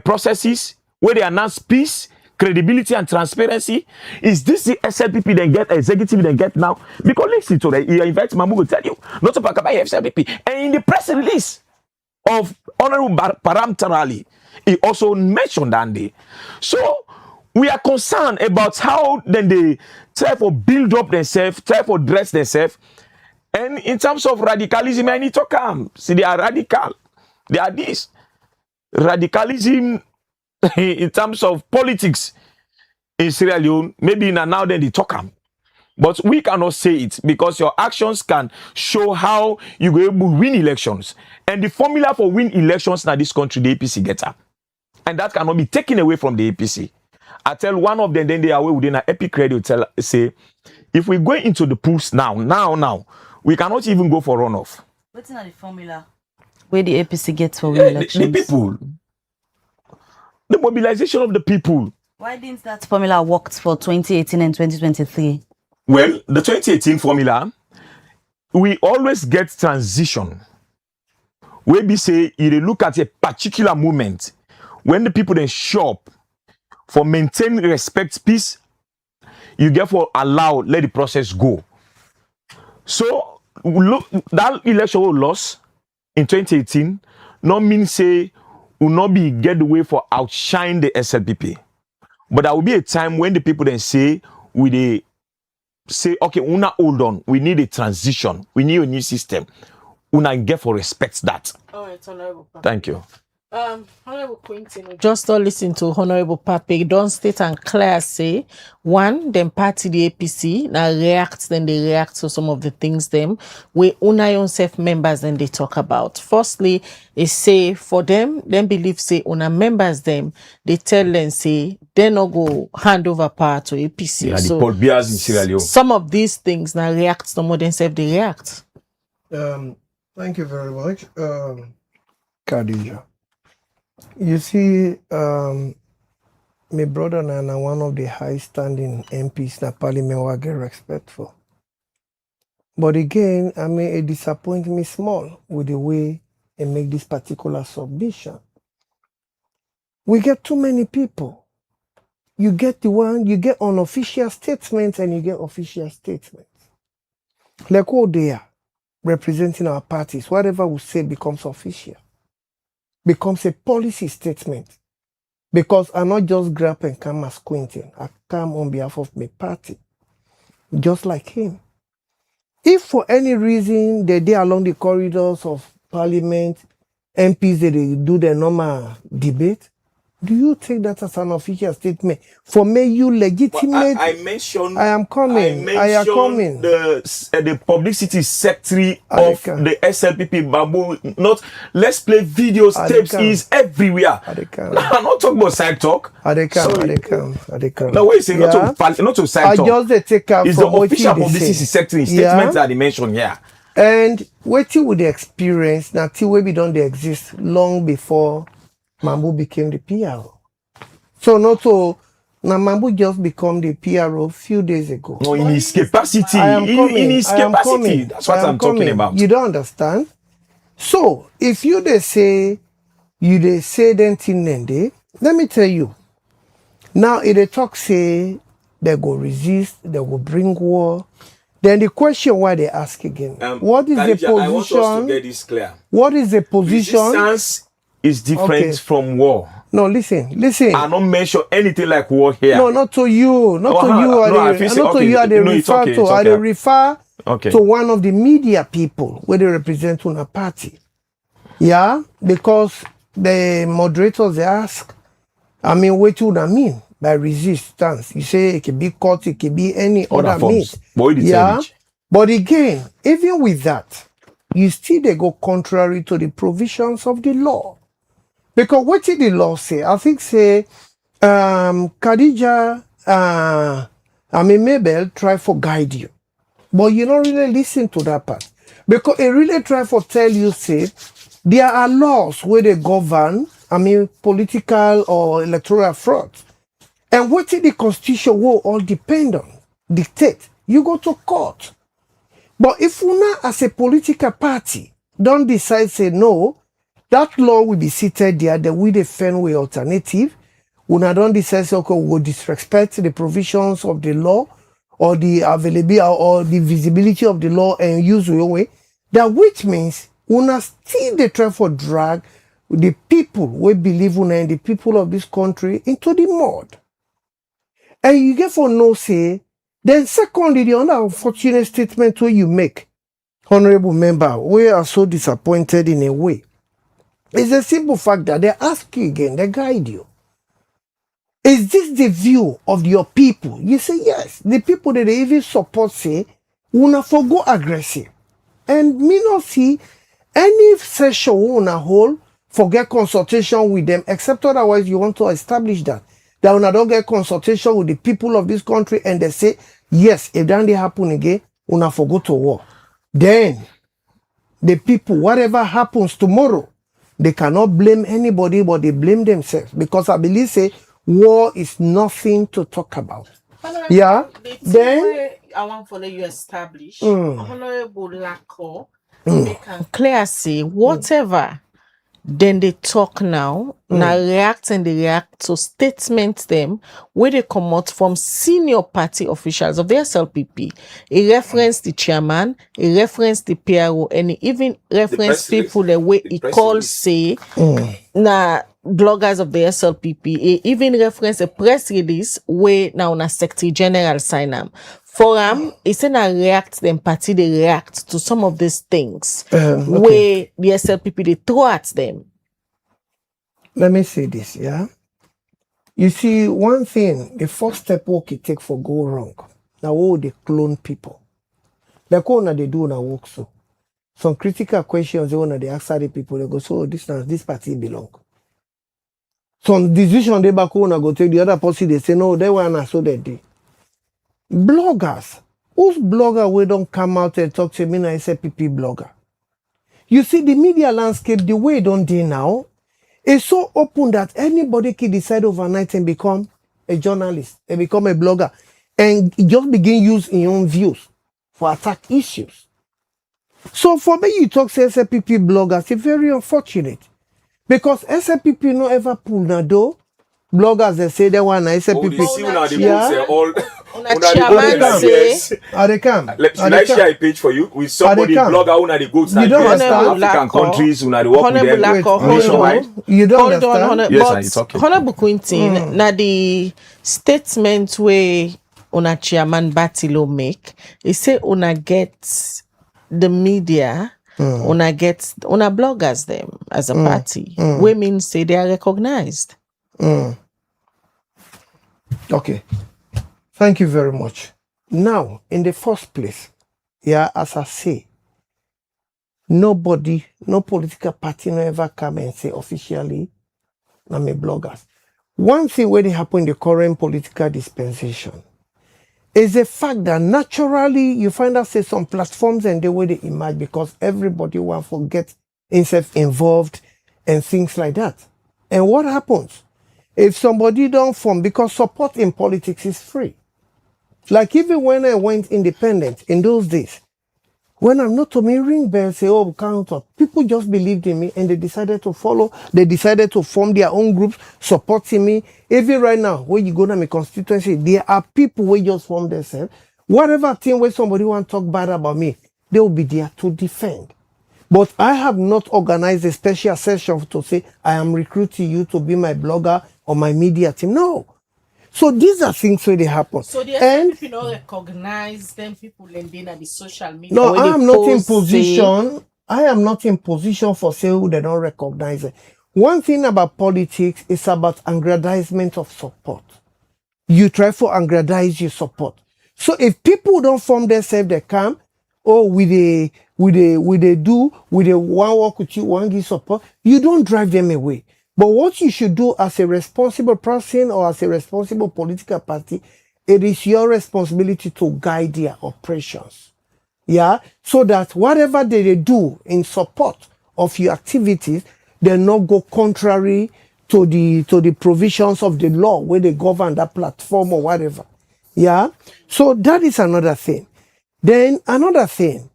Speaker 7: processes where they announce peace, credibility and transparency. Is this the SLPP they get, executive they get now? Because listen to that, he invite Mamu to tell you not to pack up SLPP. And in the press release of Honorable Param Tarali, he also mentioned that day. So we are concerned about how then they try to build up themselves, try to dress themselves. And in terms of radicalism, I need to come. See, they are radical. They are this. Radicalism in terms of politics in Sierra Leone, maybe now then they talk them. But we cannot say it because your actions can show how you go able to win elections. And the formula for win elections in this country, the APC gets up. And that cannot be taken away from the APC. I tell one of them, then they are away within an epic radio say, if we go into the polls now, we cannot even go for runoff.
Speaker 4: What's in the formula where the APC gets for win elections?
Speaker 7: The people. The mobilization of the people.
Speaker 4: Why didn't that formula work for 2018 and 2023?
Speaker 7: Well, the 2018 formula, we always get transition. Where we say, you look at a particular moment, when the people then show up for maintain respect, peace, you therefore allow, let the process go. So, look, that election we lost in 2018, not mean say, will not be get the way for outshine the SLPP. But there will be a time when the people then say, we say, okay, una hold on, we need a transition, we need a new system. Una get for respect that.
Speaker 3: All right, Honorable Pape.
Speaker 7: Thank you.
Speaker 3: Honorable Quentin, just to listen to Honorable Pape, don't state and clear say, one, them party the APC, now then they react to some of the things them, we una yourself members then they talk about. Firstly, they say, for them believe say, una members them, they tell them say, they no go hand over power to APC.
Speaker 7: Yeah,
Speaker 3: so,
Speaker 7: the Paul Bias in Sierra Leone.
Speaker 3: Some of these things now react to more than self they react.
Speaker 6: Thank you very much, Khadija. You see, my brother Nana, one of the high-standing MPs in Parliament, I get respect for. But again, I mean, it disappoints me small with the way they make this particular submission. We get too many people. You get unofficial statements and you get official statements. Like what they are. representing our parties, whatever we say becomes official, becomes a policy statement. Because I not just grab and come as Quentin, I come on behalf of my party, just like him. If for any reason they day along the corridors of Parliament, MPs they do the normal debate, do you take that as an official statement? For me, you legitimate.
Speaker 7: I mentioned.
Speaker 6: I am coming.
Speaker 7: I am
Speaker 6: coming.
Speaker 7: The publicity secretary of
Speaker 6: Adeka.
Speaker 7: the SLPP, Babu. Not let's play videos, tapes. Is everywhere.
Speaker 6: Adeka.
Speaker 7: I'm not talking about side talk.
Speaker 6: Adeka.
Speaker 7: No, wait, say not to side talk.
Speaker 6: I just take out
Speaker 7: it's
Speaker 6: from
Speaker 7: the official publicity secretary statement that they mentioned here.
Speaker 6: And waiting with the experience, now till we don't exist long before Mambu became the PRO. So not so now Mambu just become the PRO a few days ago.
Speaker 7: No, in his capacity. In his capacity. That's what I'm talking about.
Speaker 6: You don't understand? So if you they say then thing then they, let me tell you. Now if they talk say they go resist, they will bring war. Then the question why they ask again. What is the position? I want us to get this clear. What is the position?
Speaker 7: Resistance is different from war.
Speaker 6: No, listen. I
Speaker 7: don't mention anything like war here.
Speaker 6: No, not to you. Not to you. I refer to one of the media people where they represent one party. Yeah, because the moderators they ask, what do you mean by resistance? You say it can be court, it can be any other means. Yeah, but again, even with that, you still they go contrary to the provisions of the law. Because what did the law say? I think say Khadija Mabel try for guide you. But you don't really listen to that part. Because it really try for tell you say there are laws where they govern, political or electoral fraud. And what did the constitution will all depend on, dictate. You go to court. But if una as a political party don't decide say no, that law will be seated there, then we defend with alternative. Una don't decide say okay, we will disrespect the provisions of the law or the availability or the visibility of the law and use your way. That which means una still they try for drag the people we believe una and the people of this country into the mud. And you get for no say. Then secondly, the other unfortunate statement where you make, honorable member, we are so disappointed in a way. It's a simple fact that they ask you again, they guide you. Is this the view of your people? You say yes. The people that they even support say, una forgo aggressive. And me not see any session una hold, forget consultation with them, except otherwise you want to establish that una don't get consultation with the people of this country and they say, yes, if that they happen again, una forgo to war. Then the people, whatever happens tomorrow, they cannot blame anybody, but they blame themselves. Because I believe say war is nothing to talk about. Yeah. Then
Speaker 3: I want to let you establish Honorable Lako, they can clear say whatever then they talk now react and they react to statements them where they come out from senior party officials of the SLPP. It reference the chairman, it reference the PRO, and it even reference people the way it calls say bloggers of the SLPP. It even reference a press release where now na Secretary General sign them. For it's in a react them party they react to some of these things where the SLPP they throw at them.
Speaker 6: Let me say this, yeah. You see, one thing, the first step work it take for go wrong. Now they clone people. Like what they do now work so. Some critical questions they want they ask the people, they go, so this party belong. Some decision they back on go take the other party, they say no, they want so they do. Bloggers. Whose blogger we don't come out and talk to me na SLPP blogger? You see, the media landscape, the way it don't do now, is so open that anybody can decide overnight and become a journalist and become a blogger and just begin use your own views for attack issues. So for me, you talk to SLPP bloggers, it's very unfortunate because SLPP no ever pull na door bloggers they say that one I say
Speaker 7: Oh, they
Speaker 6: people.
Speaker 7: see una the
Speaker 6: Yeah.
Speaker 7: books all.
Speaker 3: Una
Speaker 7: Una the
Speaker 3: chairman
Speaker 7: books
Speaker 3: say-
Speaker 6: Are they come?
Speaker 7: Should I share a page for you with somebody
Speaker 6: come?
Speaker 7: blogger una the goats
Speaker 6: You don't
Speaker 7: Nigerians,
Speaker 6: understand?
Speaker 7: African countries una the work with
Speaker 3: Honorable
Speaker 7: them
Speaker 3: Lako, hold
Speaker 7: nationwide?
Speaker 3: on.
Speaker 6: You don't
Speaker 3: Hold
Speaker 6: understand?
Speaker 3: on, Honorable.
Speaker 7: Yes,
Speaker 3: but
Speaker 7: it's okay.
Speaker 3: Honorable Quintin, na the statement where una chairman Batilo make, he say una get the media, una get una bloggers them as a party. We mean say they are recognized.
Speaker 6: Okay. Thank you very much. Now, in the first place, yeah, as I say, nobody, no political party no ever come and say officially, I'm a bloggers. One thing when it happen in the current political dispensation is the fact that naturally you find out say some platforms and the way they emerge because everybody want to get himself involved and things like that. And what happens? If somebody don't form, because support in politics is free. Like even when I went independent in those days, when I'm not to me ring bell, say, oh, counter, people just believed in me and they decided to follow. They decided to form their own groups supporting me. Even right now, when you go to my constituency, there are people who just form themselves. Whatever thing where somebody want to talk bad about me, they will be there to defend. But I have not organized a special session to say, I am recruiting you to be my blogger or my media team. No. So these are things where they happen.
Speaker 3: So the
Speaker 6: And
Speaker 3: people don't recognize them people and then at the social media.
Speaker 6: no,
Speaker 3: when
Speaker 6: I
Speaker 3: they
Speaker 6: am not in
Speaker 3: post, say-
Speaker 6: position. I am not in position for say who they don't recognize it. One thing about politics is about aggrandizement of support. You try for aggrandize your support. So if people don't form themselves, they come, oh, with a one work with you, one give support, you don't drive them away. But what you should do as a responsible person or as a responsible political party, it is your responsibility to guide their operations. Yeah, so that whatever they do in support of your activities, they not go contrary to the provisions of the law where they govern that platform or whatever. Yeah, so that is another thing. Then another thing,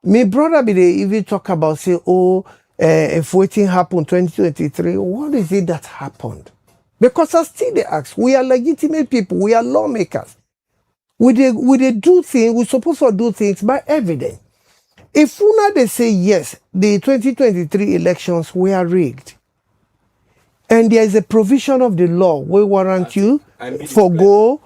Speaker 6: my brother be they even talk about say, oh, if waiting happened 2023, what is it that happened? Because I still they ask, we are legitimate people, we are lawmakers. We do things, we're supposed to do things by evidence. If una they say yes, the 2023 elections were rigged, and there is a provision of the law we warrant you for go.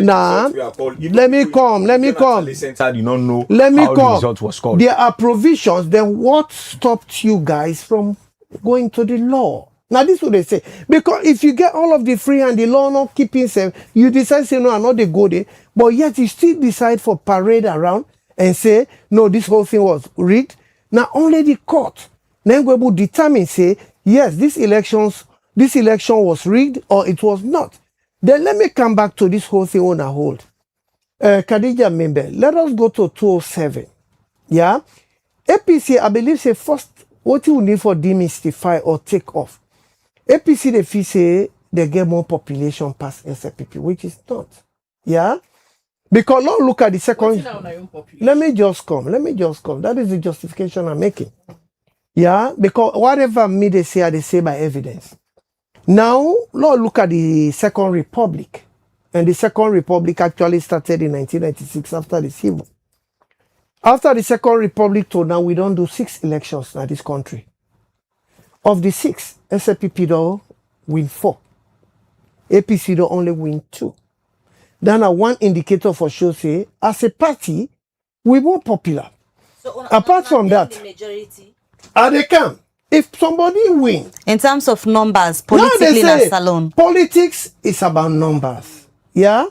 Speaker 6: Nah, let me come.
Speaker 7: You don't know
Speaker 6: Let me
Speaker 7: how the
Speaker 6: come.
Speaker 7: result was called.
Speaker 6: There are provisions. Then what stopped you guys from going to the law? Now this is what they say. Because if you get all of the free and the law not keeping safe, you decide say no, I'm not the go there. But yet you still decide for parade around and say no, this whole thing was rigged. Now only the court then we will determine say yes, this election was rigged or it was not. Then let me come back to this whole thing on a hold. Khadija member, let us go to 207. Yeah, APC, I believe say first what you need for demystify or take off. APC they feel say they get more population past SLPP, which is not. Yeah, because now look at the second. Let me just come. That is the justification I'm making. Yeah, because whatever me they say by evidence. Now, Lord, look at the Second Republic. And the Second Republic actually started in 1996 after the Civil. After the Second Republic to now, we don't do 6 elections in this country. Of the 6, SLPP don't win 4. APC don't only win 2. Then one indicator for sure say, as a party, we're more popular.
Speaker 4: So
Speaker 6: Apart from that,
Speaker 4: the majority.
Speaker 6: they come. If somebody wins,
Speaker 4: In terms of numbers,
Speaker 6: now they
Speaker 4: politically in
Speaker 6: say
Speaker 4: a salon.
Speaker 6: politics is about numbers. Yeah?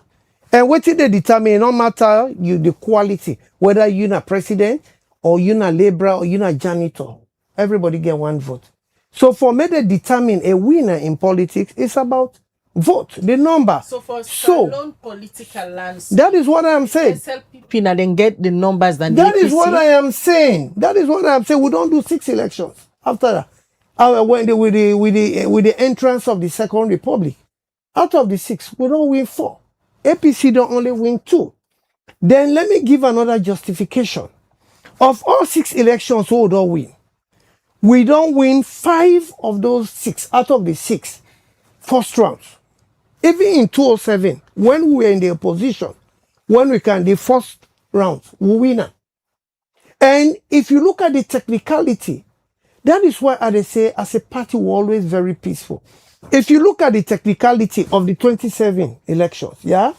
Speaker 6: And what they determine, no matter the quality, whether you're a president or you're a laborer or you're a janitor, everybody get one vote. So for me to determine a winner in politics, it's about vote, the number.
Speaker 3: So for
Speaker 6: So,
Speaker 3: salon political lands,
Speaker 6: that is what I'm saying.
Speaker 3: SLPP now then get the numbers than
Speaker 6: That
Speaker 3: the
Speaker 6: is what
Speaker 3: APC.
Speaker 6: I am saying. We don't do 6 elections after that. With the entrance of the Second Republic, out of the 6, we don't win 4. APC don't only win 2. Then let me give another justification. Of all 6 elections we don't win, we don't win 5 of those 6 out of the 6 first rounds. Even in 2007, when we were in the opposition, when we can, the first round, we win. And if you look at the technicality, that is why I say, as a party, we're always very peaceful. If you look at the technicality of the 27 elections, yeah,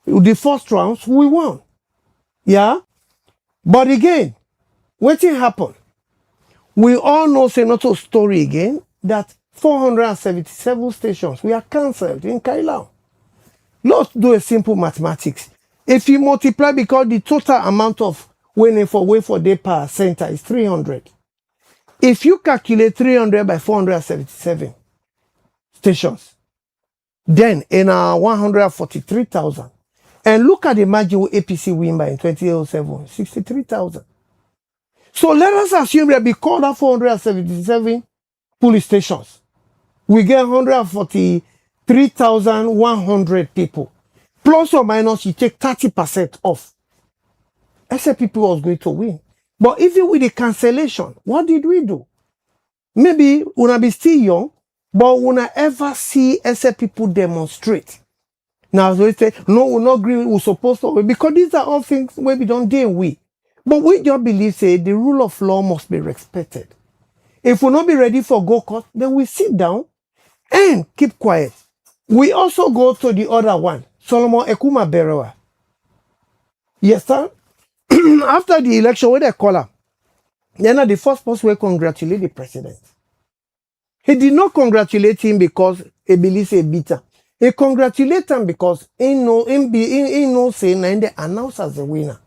Speaker 6: the first rounds, we won. Yeah. But again, what happened? We all know, say not a story again, that 477 stations we are cancelled in Kailau. Let's do a simple mathematics. If you multiply, because the total amount of waiting for day per center is 300. If you calculate 300 by 477 stations, then in 143,000. And look at the margin with APC win by in 2007, 63,000. So let us assume that because of 477 police stations, we get 143,100 people. Plus or minus, you take 30% off. SLPP was going to win. But even with the cancellation, what did we do? Maybe we'll be still young, but we'll not ever see SLPP demonstrate. Now, they say, no, we'll not agree, we're supposed to, because these are all things where we don't deal with. But we just believe, say, the rule of law must be respected. If we'll not be ready for go court, then we sit down and keep quiet. We also go to the other one, Solomon Ekuma Berewa. Yes, sir? After the election, when they call him, then the first person will congratulate the president. He did not congratulate him because he believes a bitter. He congratulated him because he knows saying they announce as the winner.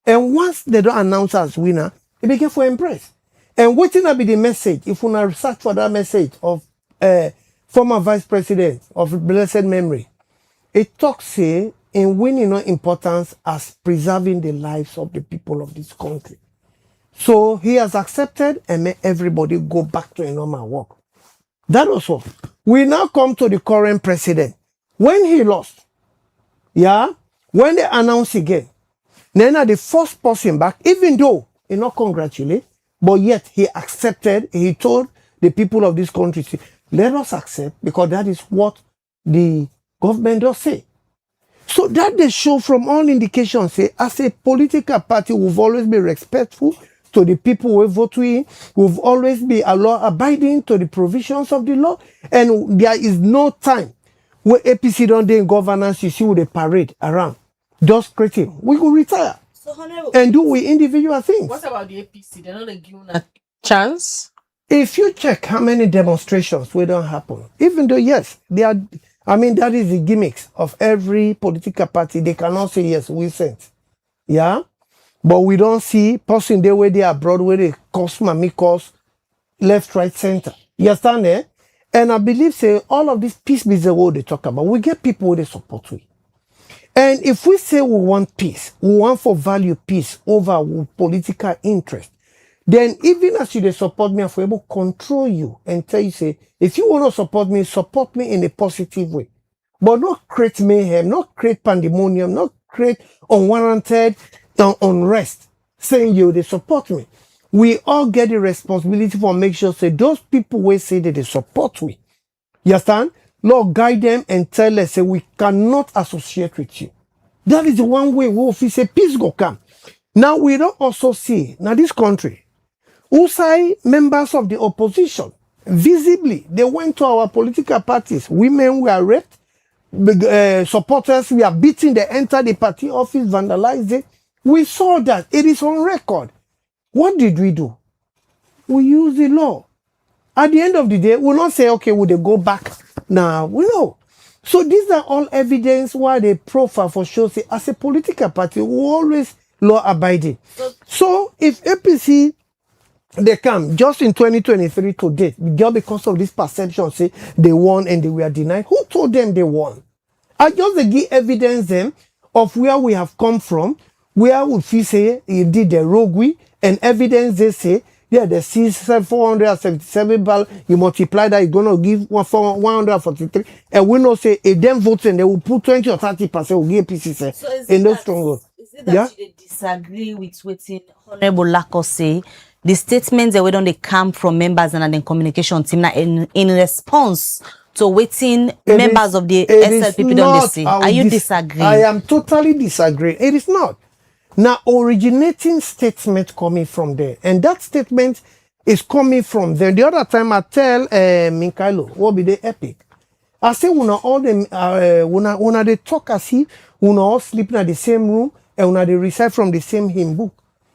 Speaker 6: And once they don't announce as winner, he begin for impress. And waiting to be the message, if we search for that message of former vice president of blessed memory, it talks say in winning no importance as preserving the lives of the people of this country. So he has accepted and made everybody go back to a normal work. That was all. We now come to the current president. When he lost, yeah, when they announced again, then the first person back, even though he not congratulate, but yet he accepted, he told the people of this country, let us accept, because that is what the government does say. So that they show from all indications, say, as a political party, we've always been respectful to the people we vote in. We've always been law-abiding to the provisions of the law. And there is no time where APC don't do in governance, you see with a parade around. Just creating. We will retire.
Speaker 3: So,
Speaker 6: and do we individual things.
Speaker 3: What about the APC? They're not given a chance?
Speaker 6: If you check how many demonstrations will don't happen, even though, yes, they are, I mean, that is the gimmicks of every political party. They cannot say, yes, we sent. Yeah? But we don't see person there where they are abroad, where they cause left, right, center. You understand there? And I believe, say, all of this peace is the word they talk about. We get people who they support with. And if we say we want peace, we want for value peace over political interest, then even as you they support me, I'm able to control you and tell you, say, if you want to support me in a positive way. But not create mayhem, not create pandemonium, not create unwarranted unrest, saying you they support me. We all get the responsibility for make sure, say, those people will say that they support me. You understand? Lord, guide them and tell us, say, we cannot associate with you. That is the one way we say peace go come. Now, we don't also see, now this country, who say members of the opposition, visibly, they went to our political parties. Women were raped, supporters were beaten, they entered the party office, vandalized it. We saw that. It is on record. What did we do? We use the law. At the end of the day, we'll not say, okay, will they go back? Now, we know. So these are all evidence why they profile for sure. Say, as a political party, we always law-abiding. So if APC, they come just in 2023 to date, just because of this perception, say they won and they were denied. Who told them they won? I just give evidence them of where we have come from, where we feel say he did the roguery, and evidence they say, yeah, the 477 ball, you multiply that, you're going to give 143, and we know say, if them votes and they will put 20 or 30%, will give APC,
Speaker 4: So is
Speaker 6: in
Speaker 4: it
Speaker 6: those
Speaker 4: that,
Speaker 6: strong vote.
Speaker 4: is it that
Speaker 6: Yeah?
Speaker 4: you disagree with what Honorable Lako say? the statements that we don't they come from members and the communication team now in response to waiting members of the SLPP don't they say. Are you disagreeing?
Speaker 6: I am totally disagreeing. It is not. Now, originating statement coming from there, and that statement is coming from there. The other time I tell Minkailo, what be the epic? I say, una all them, una they talk as if una all sleeping at the same room and una they recite from the same hymn book.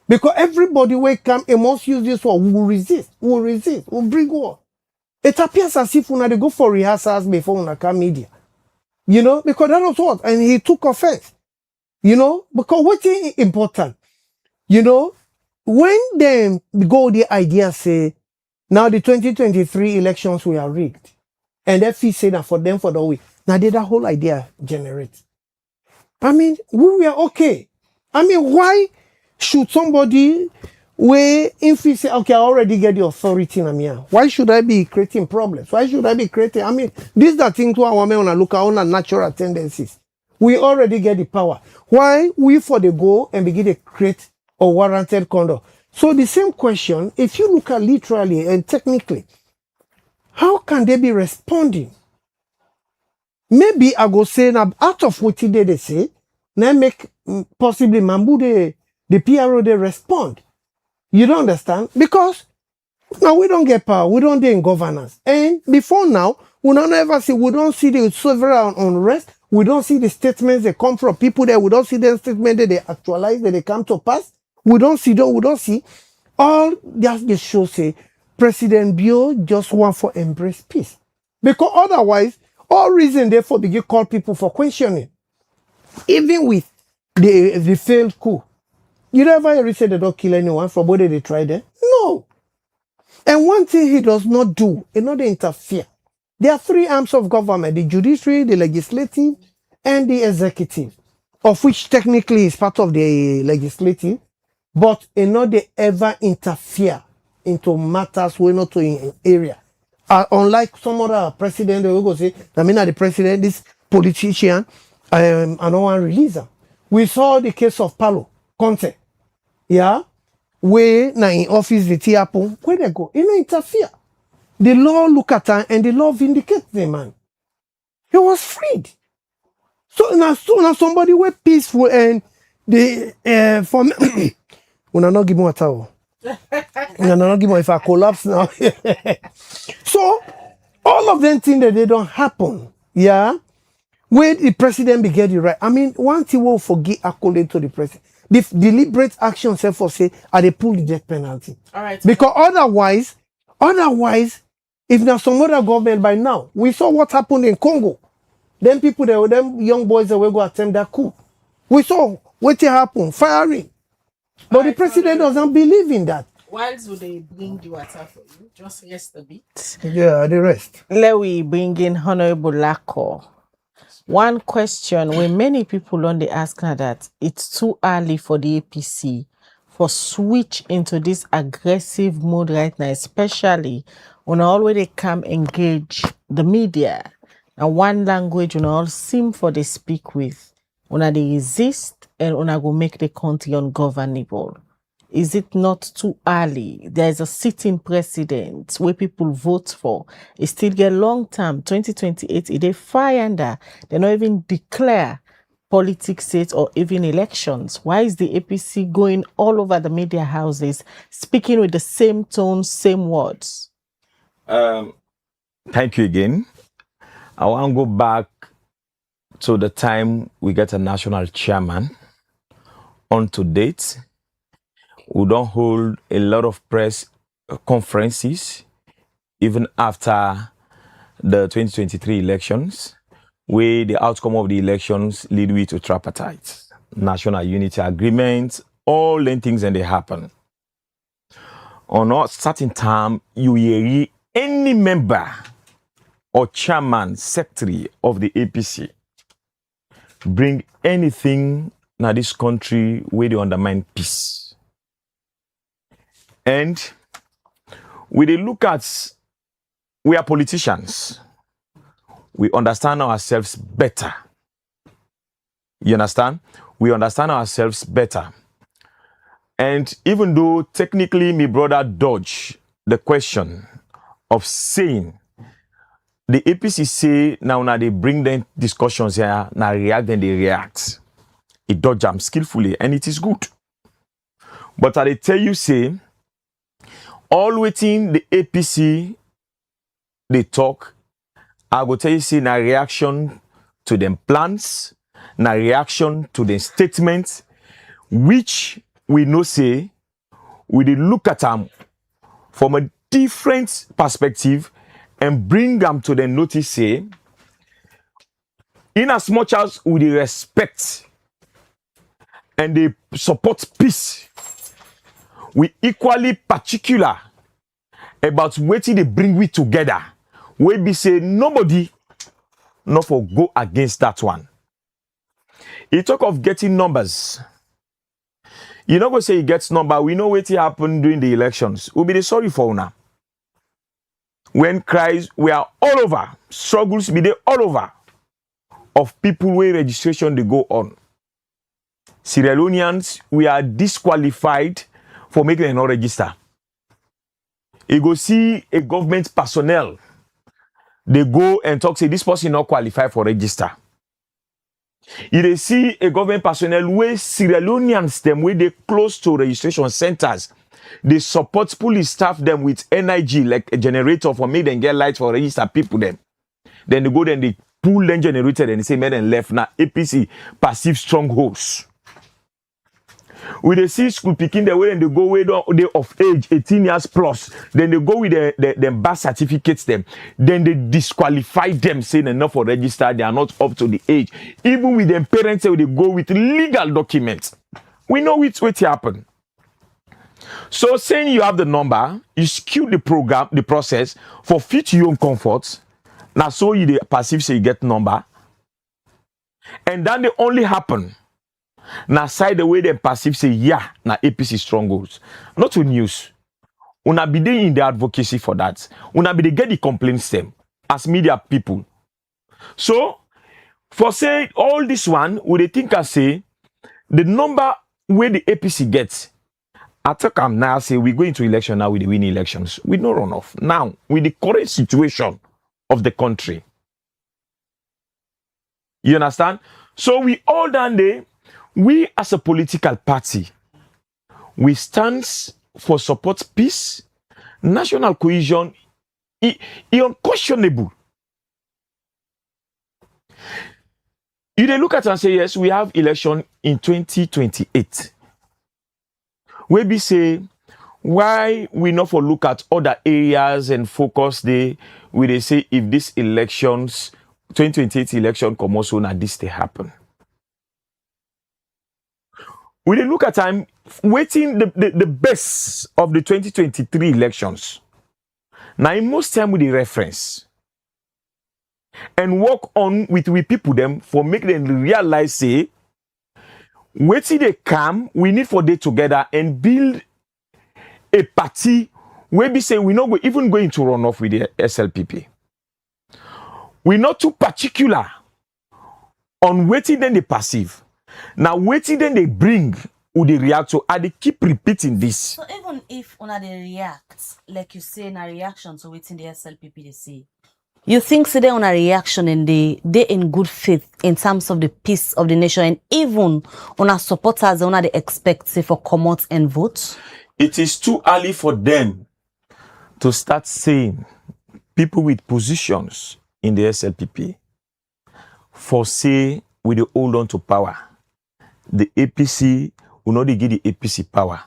Speaker 6: Because everybody will come and must use this word, we will resist, we'll bring war. It appears as if una they go for rehearsals before una come media. You know, because that was what, and he took offense. You know, because what's important, you know, when they go the idea say, now the 2023 elections were rigged, and that fee say that for them for the week. Now did that whole idea generate? I mean, we were okay. I mean, why should somebody if he say, okay, I already get the authority in here, why should I be creating problems? Why should I be creating? I mean, these are things where I want to look at our natural tendencies. We already get the power. Why we for the go and begin to create a warranted conduct? So the same question, if you look at literally and technically, how can they be responding? Maybe I go say now out of what they say, now make possibly Mambu the PRO they respond. You don't understand? Because now we don't get power, we don't do in governance. And before now, we don't ever see, we don't see the several unrest. We don't see the statements that come from people there. We don't see the statements that they actualize, that they come to pass. We don't see them. We don't see. All just the show say, President Bio just want for embrace peace. Because otherwise, all reason therefore begin call people for questioning. Even with the failed coup. You never ever say they don't kill anyone from whether they tried it? No. And one thing he does not do, he not interfere. There are three arms of government, the judiciary, the legislative, and the executive, of which technically is part of the legislative, but not they ever interfere into matters we're not in area. Unlike some other president, they will go say, I mean, the president, this politician, I don't want to release them. We saw the case of Palo Conte, yeah, where now in office the Tiapo, where they go, you know, interfere. The law look at her and the law vindicates the man. He was freed. So now somebody were peaceful and they for me, when I not give me a towel. When I not give me if I collapse now. So all of them think that they don't happen. Yeah. When the president began the right. I mean, one thing will forgive accolade to the president. The deliberate action self for say, they pull the death penalty.
Speaker 3: All right.
Speaker 6: Because otherwise, if now some other government by now, we saw what happened in Congo. Them people there, them young boys that were going to attempt that coup. We saw what happened, firing. But the president doesn't believe in that.
Speaker 3: Whilst would they bring the water for you? Just rest a bit.
Speaker 6: Yeah, the rest.
Speaker 3: Let we bring in Honorable Lako. One question where many people only ask her that it's too early for the APC for switch into this aggressive mode right now, especially when already come engage the media and one language when all seem for they speak with, when they resist and when go make the country ungovernable. Is it not too early? There's a sitting president where people vote for. It still get long term, 2028, if they fire under, they not even declare politics states or even elections. Why is the APC going all over the media houses, speaking with the same tone, same words?
Speaker 7: Thank you again. I want to go back to the time we get a national chairman. On to date, we don't hold a lot of press conferences, even after the 2023 elections, where the outcome of the elections lead we to tripartite, national unity agreements, all the things and they happen. On a certain time, you hear any member or chairman, secretary of the APC bring anything in this country where they undermine peace. And we look at, we are politicians. We understand ourselves better. You understand? We understand ourselves better. And even though technically my brother dodged the question of saying the APC say now they bring them discussions here, now react, then they react. It dodge them skillfully, and it is good. But I tell you, say, all waiting the APC they talk, I go tell you, say, na reaction to them plans, na reaction to the statements, which we know say, we dey look at them from a different perspective and bring them to the notice, say, in as much as we dey respect and they support peace, we equally particular about wetin they bring we together. We be say nobody not for go against that one. He talk of getting numbers. You not go say he gets number. We know what happened during the elections. We'll be the sorry for now. When cries we are all over, struggles be there all over of people where registration they go on. Sierra Leoneans, we are disqualified for making them not register. You go see a government personnel, they go and talk, say this person not qualified for register. You they see a government personnel where Sierra Leoneans them where they close to registration centers, they support police staff them with NIG like a generator for make them get lights for register people them. Then they go then they pull them generator and they say men and left now APC passive strongholds. We they see school picking the way and they go way they of age 18 years plus. Then they go with the birth certificates them. Then they disqualify them saying enough for register. They are not up to the age. Even with them parents, they go with legal documents. We know it's what happen. So saying you have the number, you skew the program, the process for fit your own comfort. Now so you the passive say you get number. And then they only happen. Now side the way them passive say yeah, na APC strongholds. Not with news. Una be there in the advocacy for that. Una be they get the complaints them as media people. So for say all this one, would they think I say the number where the APC gets. I talk am now say we go into election now with the winning elections. We no runoff. Now with the current situation of the country. You understand? So we all done there. We as a political party, we stand for support peace, national cohesion, unquestionable. You then look at it and say, yes, we have election in 2028. We be say, why we not for look at other areas and focus there, we they say if this elections, 2028 election come also now this they happen. We then look at time waiting the best of the 2023 elections. Now in most time with the reference and work on with we people them for make them realize say waiting they come, we need for they together and build a party where we say we not go even going to run off with the SLPP. We're not too particular on waiting then they passive. Now waiting then they bring who they react to and they keep repeating this.
Speaker 4: So even if una they react, like you say, na reaction to waiting the SLPP they say, you think so they on a reaction and they in good faith in terms of the peace of the nation and even on our supporters on they expect say for come out and vote?
Speaker 7: It is too early for them to start saying people with positions in the SLPP for say we they hold on to power. The APC will not give the APC power.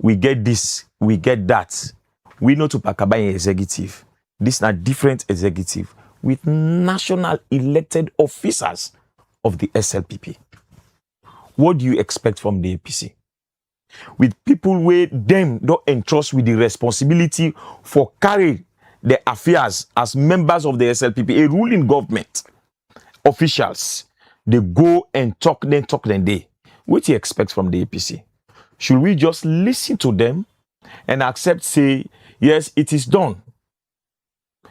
Speaker 7: We get this, we get that. We know to Pakaba executive. This is a different executive with national elected officers of the SLPP. What do you expect from the APC? With people where them don't entrust with the responsibility for carrying their affairs as members of the SLPP, a ruling government, officials, they go and talk them day. What do you expect from the APC? Should we just listen to them and accept, say, yes, it is done?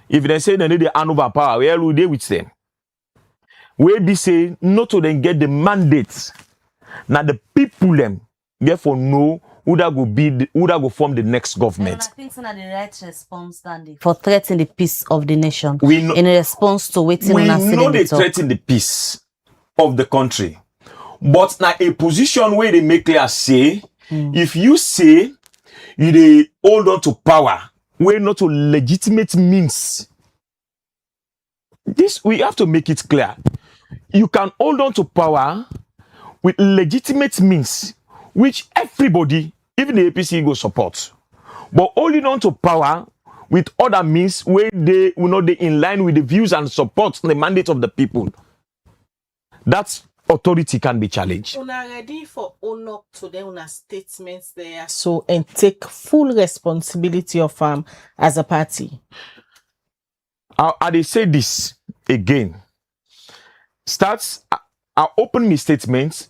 Speaker 7: If they say they need the hand over power, where will they with them? We be say not to then get the mandates. Now the people them therefore know who that go form the next
Speaker 4: And
Speaker 7: government.
Speaker 4: I think so na the right response standing for threatening the peace of the nation.
Speaker 7: We know,
Speaker 4: In response to waiting
Speaker 7: we
Speaker 4: on
Speaker 7: know they
Speaker 4: talk.
Speaker 7: threaten the peace of the country, but now a position where they make clear say, if you say you they hold on to power, where not to legitimate means. This we have to make it clear. You can hold on to power with legitimate means, which everybody, even the APC, go support. But holding on to power with other means where they will not be in line with the views and support the mandate of the people, that authority can be challenged.
Speaker 3: Una ready for honor to them una statements there, so and take full responsibility of as a party.
Speaker 7: I they say this again. I open my statements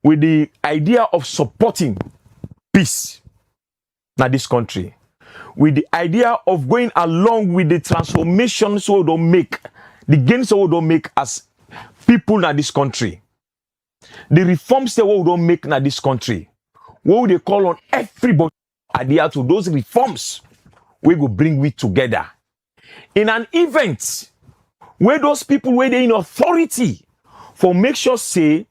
Speaker 7: with the idea of supporting peace in this country, with the idea of going along with the transformations we don't make, the gains we don't make as people in this country, the reforms that we don't make in this country. What would they call on everybody adhere to those reforms? We go bring we together in an event where those people where they in authority for make sure say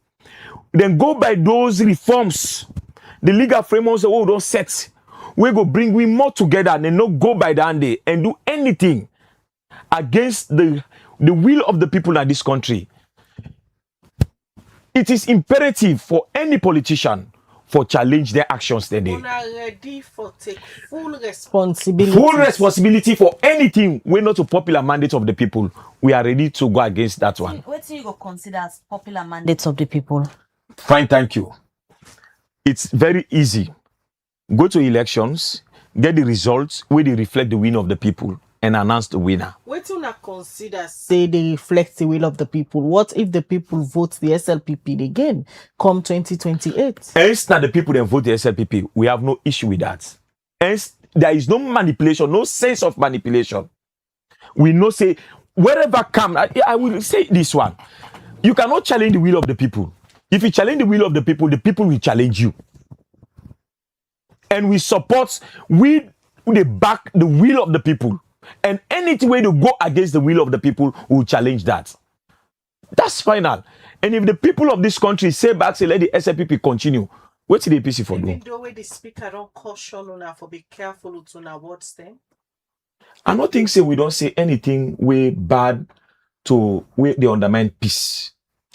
Speaker 7: then go by those reforms, the legal frameworks that we don't set. We go bring we more together and not go by that day and do anything against the will of the people in this country. It is imperative for any politician for challenge their actions today.
Speaker 3: We are ready for take full responsibility.
Speaker 7: Full responsibility for anything we're not a popular mandate of the people. We are ready to go against that one.
Speaker 4: What do you go consider as popular mandates of the people?
Speaker 7: Fine, thank you. It's very easy. Go to elections, get the results where they reflect the will of the people and announce the winner.
Speaker 3: What do you consider say they reflect the will of the people? What if the people vote the SLPP again come 2028?
Speaker 7: Hence, now the people that vote the SLPP, we have no issue with that. Hence, there is no manipulation, no sense of manipulation. We know say, wherever come, I will say this one. You cannot challenge the will of the people. If you challenge the will of the people will challenge you. And we support, they back the will of the people. And any way to go against the will of the people will challenge that. That's final. And if the people of this country say back, say let the SLPP continue, what's the APC for doing?
Speaker 3: Even though the speaker don't caution una for be careful to na words them.
Speaker 7: I don't think say we don't say anything way bad to way they undermine peace.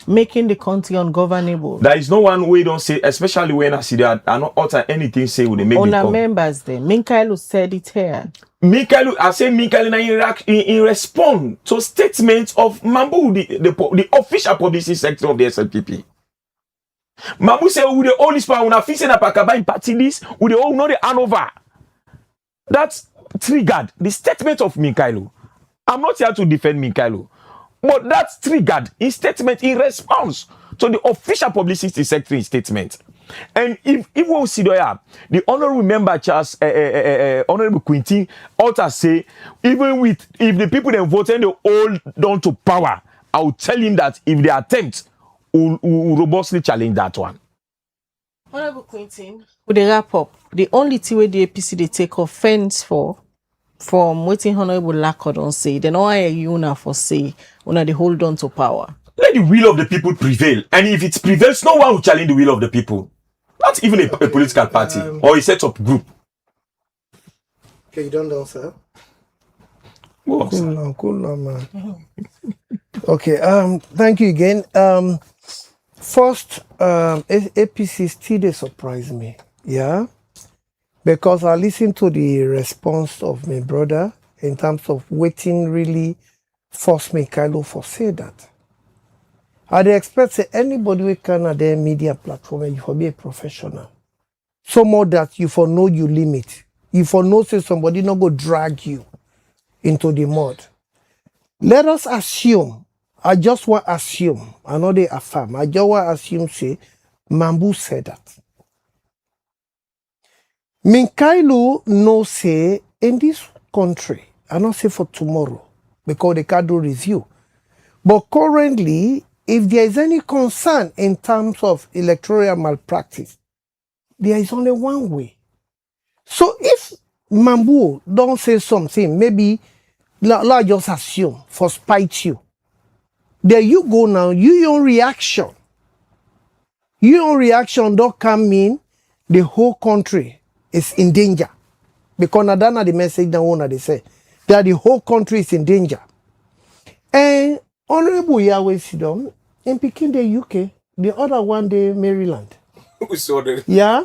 Speaker 3: Making the country ungovernable.
Speaker 7: There is no one way don't say, especially when I see that I not utter anything say would they make
Speaker 3: on our members there. Minkailu said it here.
Speaker 7: I say Minkailu in response to statements of Mambu, the official publicity sector of the SLPP. Mambu say with the only power when I fix na pakaba in party list, with the all know the Hanover. That's triggered the statement of Minkailu. I'm not here to defend Minkailu. But that's triggered his statement in response to the official publicity secretary statement. And if we see there, the honorable member Charles, Honorable Quintin, also say, even with if the people that voted they hold down to power, I will tell him that if they attempt, will robustly challenge that one.
Speaker 3: Honorable Quintin, with the wrap up, the only thing where the APC they take offense for. From waiting Honorable Lakodon say, then all you now for say, when they hold on to power.
Speaker 7: Let the will of the people prevail. And if it prevails, no one will challenge the will of the people. Not even a political party or a set up group.
Speaker 6: Okay, you don't know, sir.
Speaker 7: Whoa,
Speaker 6: Cool now, man. Okay, thank you again. First, APC still they surprise me. Yeah. Because I listened to the response of my brother in terms of waiting really force me kind of for say that. I'd expect say anybody who can at their media platform and you for be a professional. So more that you for know your limit. You for know say somebody not go drag you into the mud. Let us assume, I just want to assume, I know they affirm, I just want to assume say Mambu said that. Minkailu no say in this country, I not say for tomorrow, because they can't do review. But currently, if there is any concern in terms of electoral malpractice, there is only one way. So if Mambu don't say something, maybe let just assume for spite you. There you go now, your reaction. Your reaction don't come in, the whole country is in danger. Because that's the message that one they say. That the whole country is in danger. And Honorable Yahweh Sidon, in Peking, the UK, the other one, the Maryland. Yeah?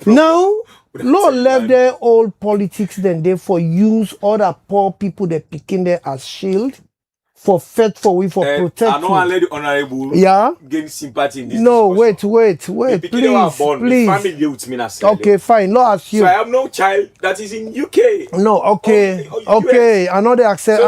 Speaker 6: Now, Lord left their old politics then they for use other poor people that picking there as shield for fed for we for protecting.
Speaker 7: I know I let the honorable gain sympathy in this
Speaker 6: no,
Speaker 7: discussion.
Speaker 6: wait, please.
Speaker 7: Family with me
Speaker 6: okay, fine, no assume.
Speaker 7: So I have no child that is in UK.
Speaker 6: No, okay, I know they accept.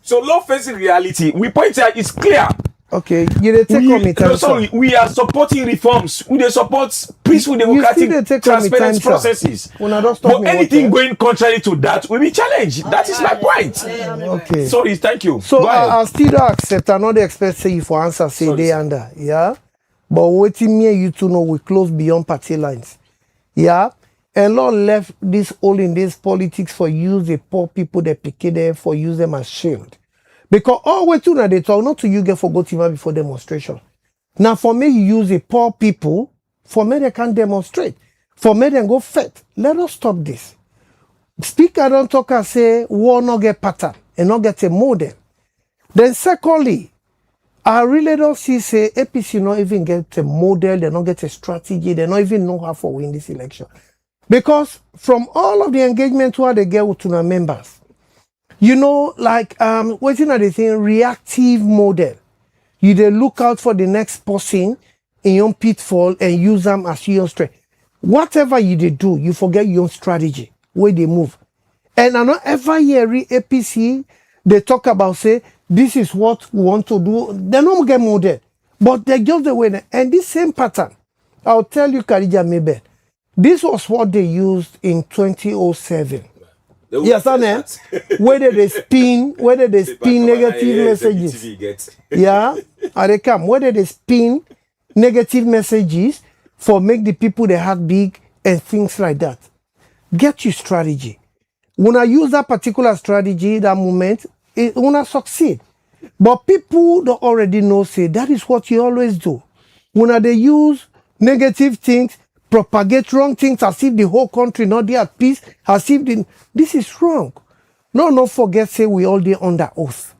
Speaker 7: So law facing reality, we point out it's clear.
Speaker 6: Okay, you take on me time.
Speaker 7: Sorry, we are supporting reforms. We support peaceful democratic transparent processes. But anything going contrary to that will be challenged. That is my point.
Speaker 6: Okay.
Speaker 7: Sorry, thank you.
Speaker 6: So I still don't accept. I know they expect say you for answer say they under. Yeah. But waiting me and you to know we close beyond party lines. Yeah. And Lord left this all in this politics for use the poor people that pick there for use them as shield. Because all way to now they talk not to you get forgot even before demonstration. Now for me you use the poor people, for me they can demonstrate. For me they go fet. Let us stop this. Speaker don't talk and say war not get pattern and not get a model. Then secondly, I really don't see say APC not even get a model, they not get a strategy, they not even know how to win this election. Because from all of the engagement where they get with the members, you know, like waiting at the thing, reactive model. You they look out for the next person in your pitfall and use them as your strength. Whatever you they do, you forget your strategy, where they move. And I know every year APC, they talk about say, this is what we want to do. They don't get model, but they just the way. And this same pattern, I'll tell you, Khadija Mabel, this was what they used in 2007. Yes, whether they spin negative messages. Yeah, and they come. Whether they spin negative messages for make the people they have big and things like that. Get your strategy. When I use that particular strategy, that moment, it wanna succeed. But people don't already know, say that is what you always do. When they use negative things, propagate wrong things as if the whole country not there at peace, as if this is wrong. No forget say we all dey under oath.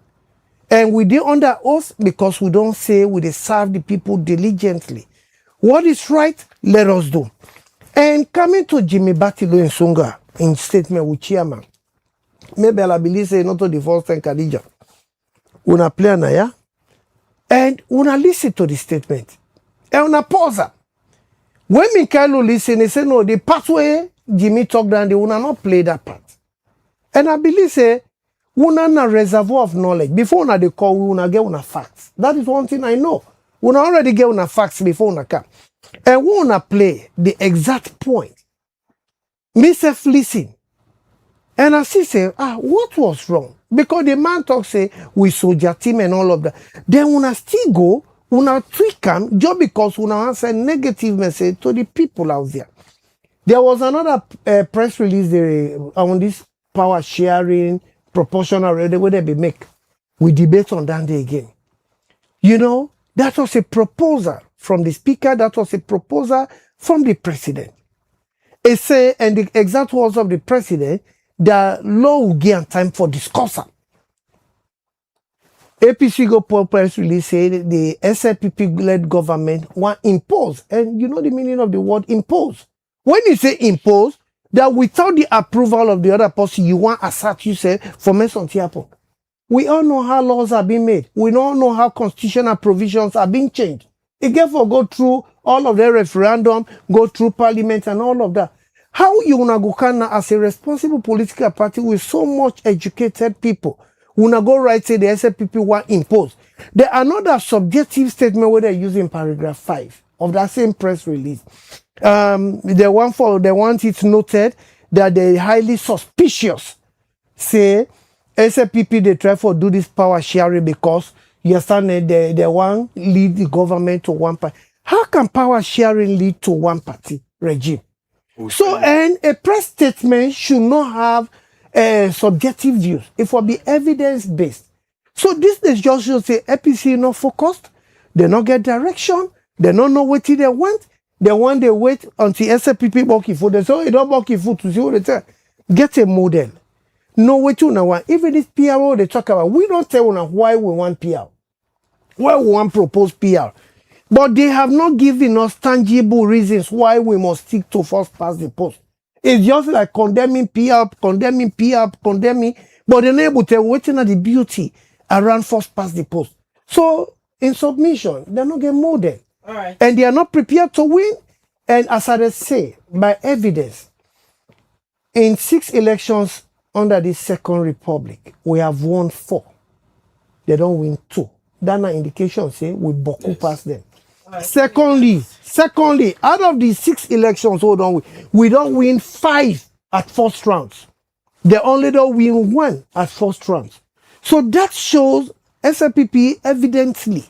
Speaker 6: And we dey under oath because we don't say we dey serve the people diligently. What is right, let us do. And coming to Jimmy Batilo in Sunga in statement with chairman, maybe I believe say not to the first time Khadija. Una play na ya, and una listen to the statement. And una pause. When Mikhailo listen, he say, no, the pathway Jimmy talk down, they will not play that part. And I believe, say, we have a reservoir of knowledge. Before they call, we will get una facts. That is one thing I know. We already get una facts before we come. And we will play the exact point. Myself listen. And I see, say, what was wrong? Because the man talk, say, we soldier team and all of that. Then we still go, una tweak them just because una answer negative message to the people out there. There was another press release there on this power sharing, proportional, where they be make. We debate on that day again. You know, that was a proposal from the speaker, that was a proposal from the president. It say, and the exact words of the president, the law will give time for discussion. APC go press release said the SLPP-led government want impose, and you know the meaning of the word impose. When you say impose, that without the approval of the other person, you want assert you say for Mason Tiapo. We all know how laws are being made. We all know how constitutional provisions are being changed. It therefore go through all of the referendum, go through parliament and all of that. How you wanna go as a responsible political party with so much educated people? Una go right say the SLPP want impose. There are another subjective statement where they're using paragraph 5 of that same press release. They want it noted that they're highly suspicious. Say SLPP they try for do this power sharing because you understand they want lead the government to one party. How can power sharing lead to one party? regime. So, and a press statement should not have subjective views. It will be evidence-based. So this is just to say APC not focused, they not get direction, they don't know what they want. They wait until SLPP bucky food. They say, don't bucky food to see what they tell. Get a model. Know what you know. Even this PRO they talk about, we don't tell them why we want PR. Why we want proposed PR. But they have not given us tangible reasons why we must stick to first past the post. It's just like condemning PR, but they're not able to tell waiting at the beauty around first past the post. So in submission, they're not getting model.
Speaker 3: All right.
Speaker 6: And they are not prepared to win. And as I say, by evidence, in 6 elections under the Second Republic, we have won 4. They don't win 2. That's an indication, say, we boku past them.
Speaker 3: Right.
Speaker 6: Secondly, out of the 6 elections, we don't win 5 at first rounds. They only don't win 1 at first rounds. So that shows SLPP evidently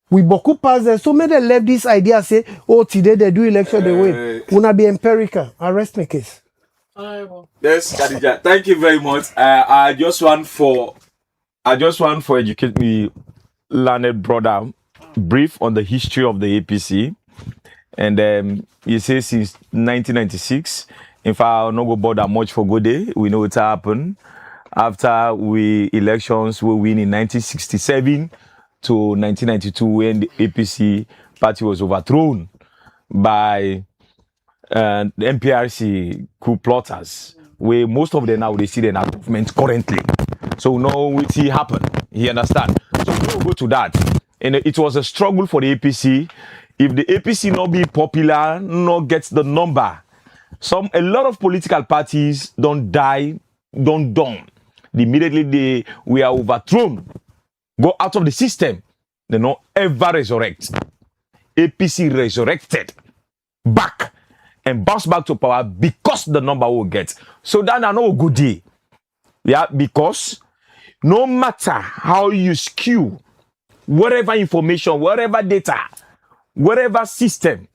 Speaker 6: we boku pass them. So many left this idea say, oh, today they do election, they win. Wanna be empirical. Arrest my case.
Speaker 7: Yes, Khadija. Thank you very much. I just want for educate me, learned brother, brief on the history of the APC. And you say since 1996. In fact, I'll not go bother much for good day. We know it's happened. After elections we win in 1967 to 1992 when the APC party was overthrown by the MPRC coup plotters, where most of them now they see the government currently. So we know what happened. You understand? So we'll go to that. And it was a struggle for the APC. If the APC not be popular, not gets the number, a lot of political parties don't die, don't done. Immediately we are overthrown, go out of the system, they don't ever resurrect. APC resurrected back and bounce back to power because the number will get. So that's no good day. Yeah, because no matter how you skew, whatever information, whatever data, whatever system,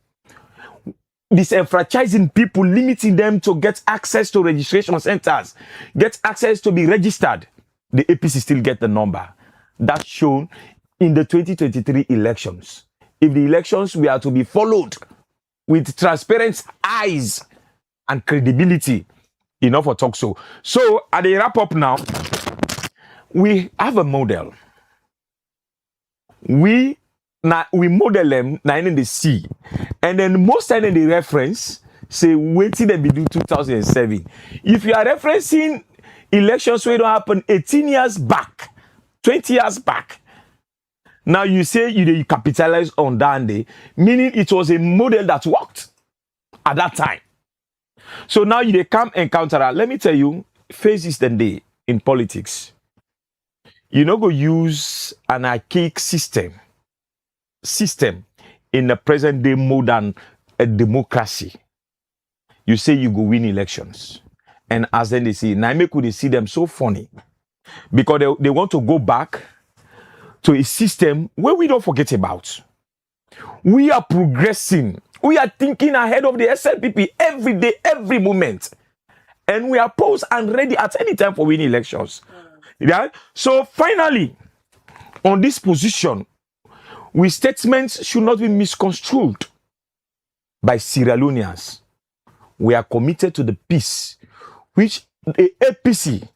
Speaker 7: disenfranchising people, limiting them to get access to registration centers, get access to be registered, the APC still get the number. That's shown in the 2023 elections. If the elections were to be followed with transparent eyes and credibility, enough for talk so. So at the wrap up now, we have a model. We model them now in the sea, and then most time in the reference say waiting they be do 2007. If you are referencing elections where it don't happen 18 years back, 20 years back, now you say you capitalize on that day, meaning it was a model that worked at that time. So now you come and counter that. Let me tell you, phases the day in politics. You know go use an archaic system in the present day modern democracy. You say you go win elections. And as then they see, Naime they see them so funny. Because they want to go back to a system where we don't forget about. We are progressing. We are thinking ahead of the SLPP every day, every moment. And we are posed and ready at any time for winning elections. Yeah? So finally, on this position, statements should not be misconstrued by Sierra Leoneans. We are committed to the peace, which the APC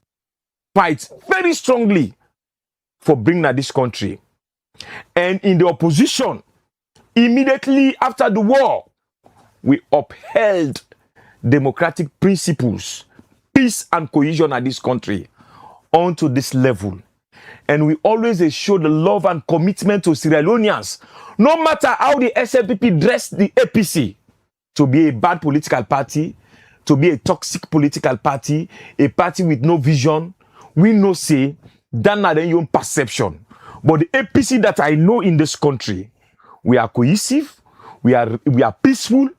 Speaker 7: fights very strongly for bringing to this country. And in the opposition, immediately after the war, we upheld democratic principles, peace and cohesion at this country onto this level. And we always show the love and commitment to Sierra Leoneans, no matter how the SLPP dressed the APC to be a bad political party, to be a toxic political party, a party with no vision. We know say that's not their own perception. But the APC that I know in this country, we are cohesive, we are peaceful,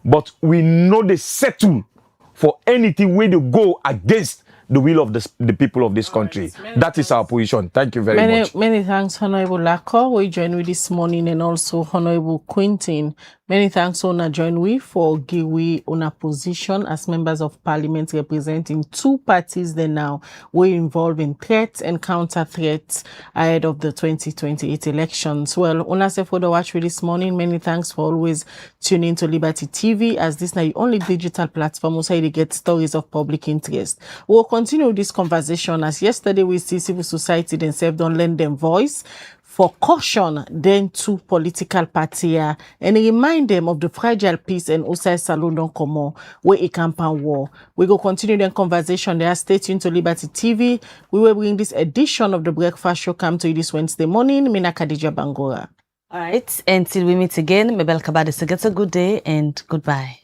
Speaker 7: but we know they settle for anything where they go against the will of the people of this country. That is our position. Thank you very much.
Speaker 3: Many thanks, Honorable Lako. We join with this morning, and also Honorable Quintin. Many thanks, Ona join we for Giwi Ona position as members of parliament representing two parties that now were involved in threats and counter threats ahead of the 2028 elections. Well, Ona say for the watch with this morning. Many thanks for always tuning to Liberty TV, as this now the only digital platform where they get stories of public interest. We'll continue this conversation as yesterday we see civil society themselves don't lend them voice for caution then to political party and remind them of the fragile peace and outside salon don't come on where a campaign war. We go continue the conversation there. Stay tuned to Liberty TV. We will bring this edition of the breakfast show come to you this Wednesday morning. Mina Khadija Bangora.
Speaker 4: All right, until we meet again, Mabel Kabade, so get a good day and goodbye.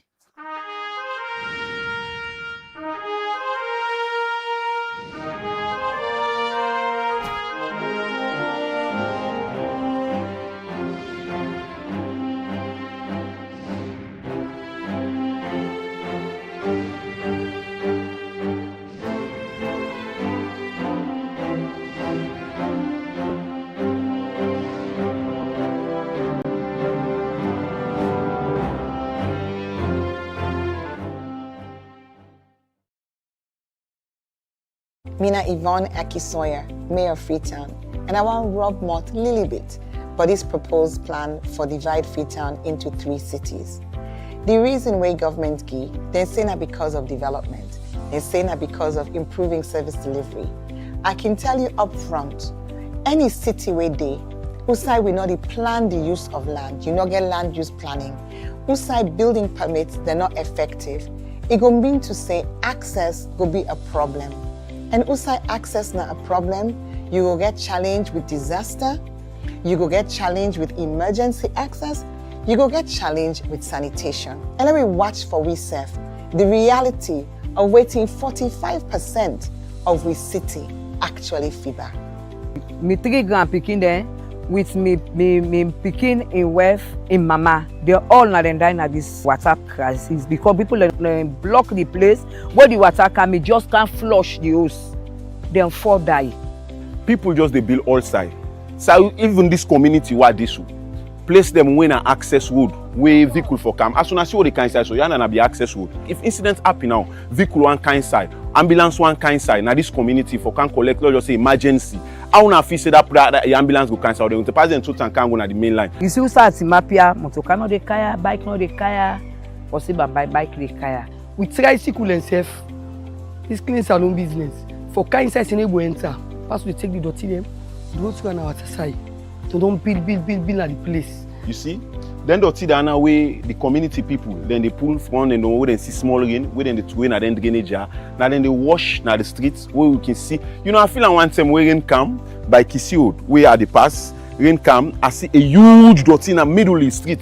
Speaker 8: Mina Yvonne Akisoya, Mayor of Freetown, and I want Rob Mott Lilibit for this proposed plan for divide Freetown into 3 cities. The reason why government give, they're saying that because of development, they're saying that because of improving service delivery. I can tell you up front, any city where they, who side will not plan the use of land, you not get land use planning, who side building permits, they're not effective, it go mean to say access will be a problem. And outside access not a problem, you will get challenged with disaster, you will get challenged with emergency access, you will get challenged with sanitation. And let me watch for we self the reality of waiting 45% of we city actually fever.
Speaker 9: Me 3 grand picking there with me picking in wealth in mama. They're all not dying at this water crisis because people block the place where the water come, me just can't flush the hose. Then 4 die.
Speaker 10: People just they build all side. So even this community what this place them when an access road where vehicle for come. As soon as you the kind side, so you not be access road. If incidents happen now, vehicle one kind side, ambulance one kind side. Now this community for can collect, let's just say emergency. I wanna feel say that the ambulance go cancel. They want to pass them to and can go na the main line.
Speaker 9: You see, we start to map here. Motoka no de kaya, bike no de kaya, possible by bike de kaya.
Speaker 11: We try to cool and safe. This clean salon business. For kind size in able enter. Pass we take the dirty them, go to an outer side. So don't build at the place.
Speaker 10: You see? Then dirty the other way the community people. Then they pull from and know then see small rain, where then the two and then drainage jar. Now then they wash now the streets where we can see. You know I feel like one time where rain come by Kisi Road, where at the pass, rain come, I see a huge dirty in the middle of the street.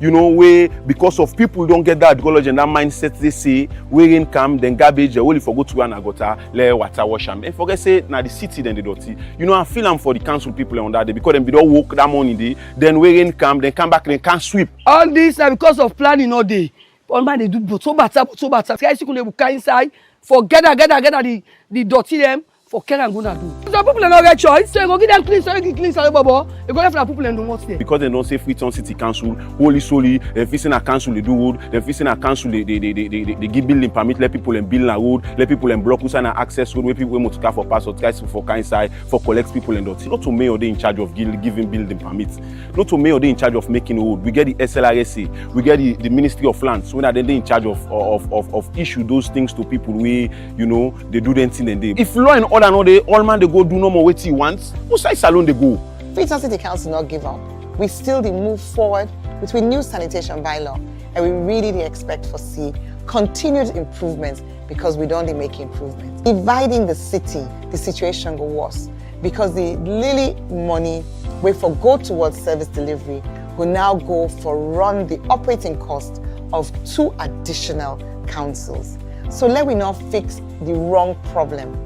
Speaker 10: You know, where because of people don't get that ideology and that mindset, they say, where rain come, then garbage, they only forgot to run a gutter, let water wash them. And forget say, now the city, then the dirty. You know, I feel I'm for the council people on that day because them be don't work that morning day, then where rain come, then come back, then can't sweep.
Speaker 11: All this are because of planning all day. All man they do so better. Guys, you can go inside, forget the dirty them. For care and gonna do. Some people are not get choice, so you go give them clean, so you clean, so babo. You go left for people and do what's there.
Speaker 10: Because they don't say Freetown City Council, holy solely, then facing a council they do road, then facing a council they give building permit, let people and build a road, let people and block us and access road where people want to car for pass or try for kind side, for collect people and dot. Not to mayor they in charge of giving building permits. Not to mayor they in charge of making road. We get the SLRSA, we get the Ministry of Lands. When are they in charge of issue those things to people where you know they do them thing and they. If law and order no they all man they go do no more what he wants. Who side salon they go?
Speaker 8: Freetown City Council not give up. We still move forward with new sanitation bylaw, and we really expect for see continued improvements because we don't make improvements. Dividing the city, the situation go worse because the Lily money we for go towards service delivery will now go for run the operating cost of 2 additional councils. So let we not fix the wrong problem.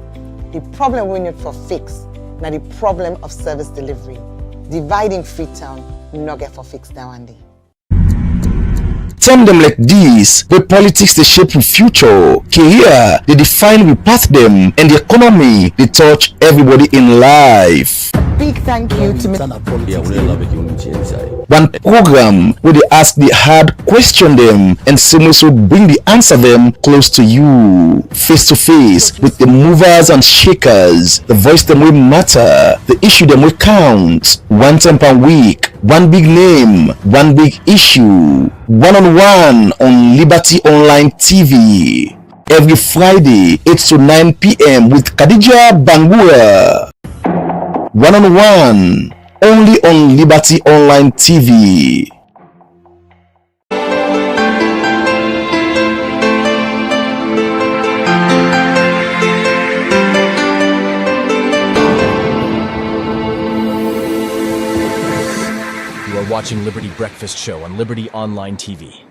Speaker 8: The problem we need for fix, now the problem of service delivery. Dividing Freetown, not get for fix now and then.
Speaker 12: Term them like this, where politics they shape the future, career they define we path them, and the economy they touch everybody in life.
Speaker 8: Big thank you to
Speaker 12: one program where they ask the hard question them and also bring the answer them close to you, face to face with the movers and shakers, the voice them will matter, the issue them will count. One time per week, one big name, one big issue, one-on-one on Liberty Online TV. Every Friday, 8 to 9 p.m. with Khadija Bangura. One-on-one, only on Liberty Online TV.
Speaker 1: You are watching Liberty Breakfast Show on Liberty Online TV.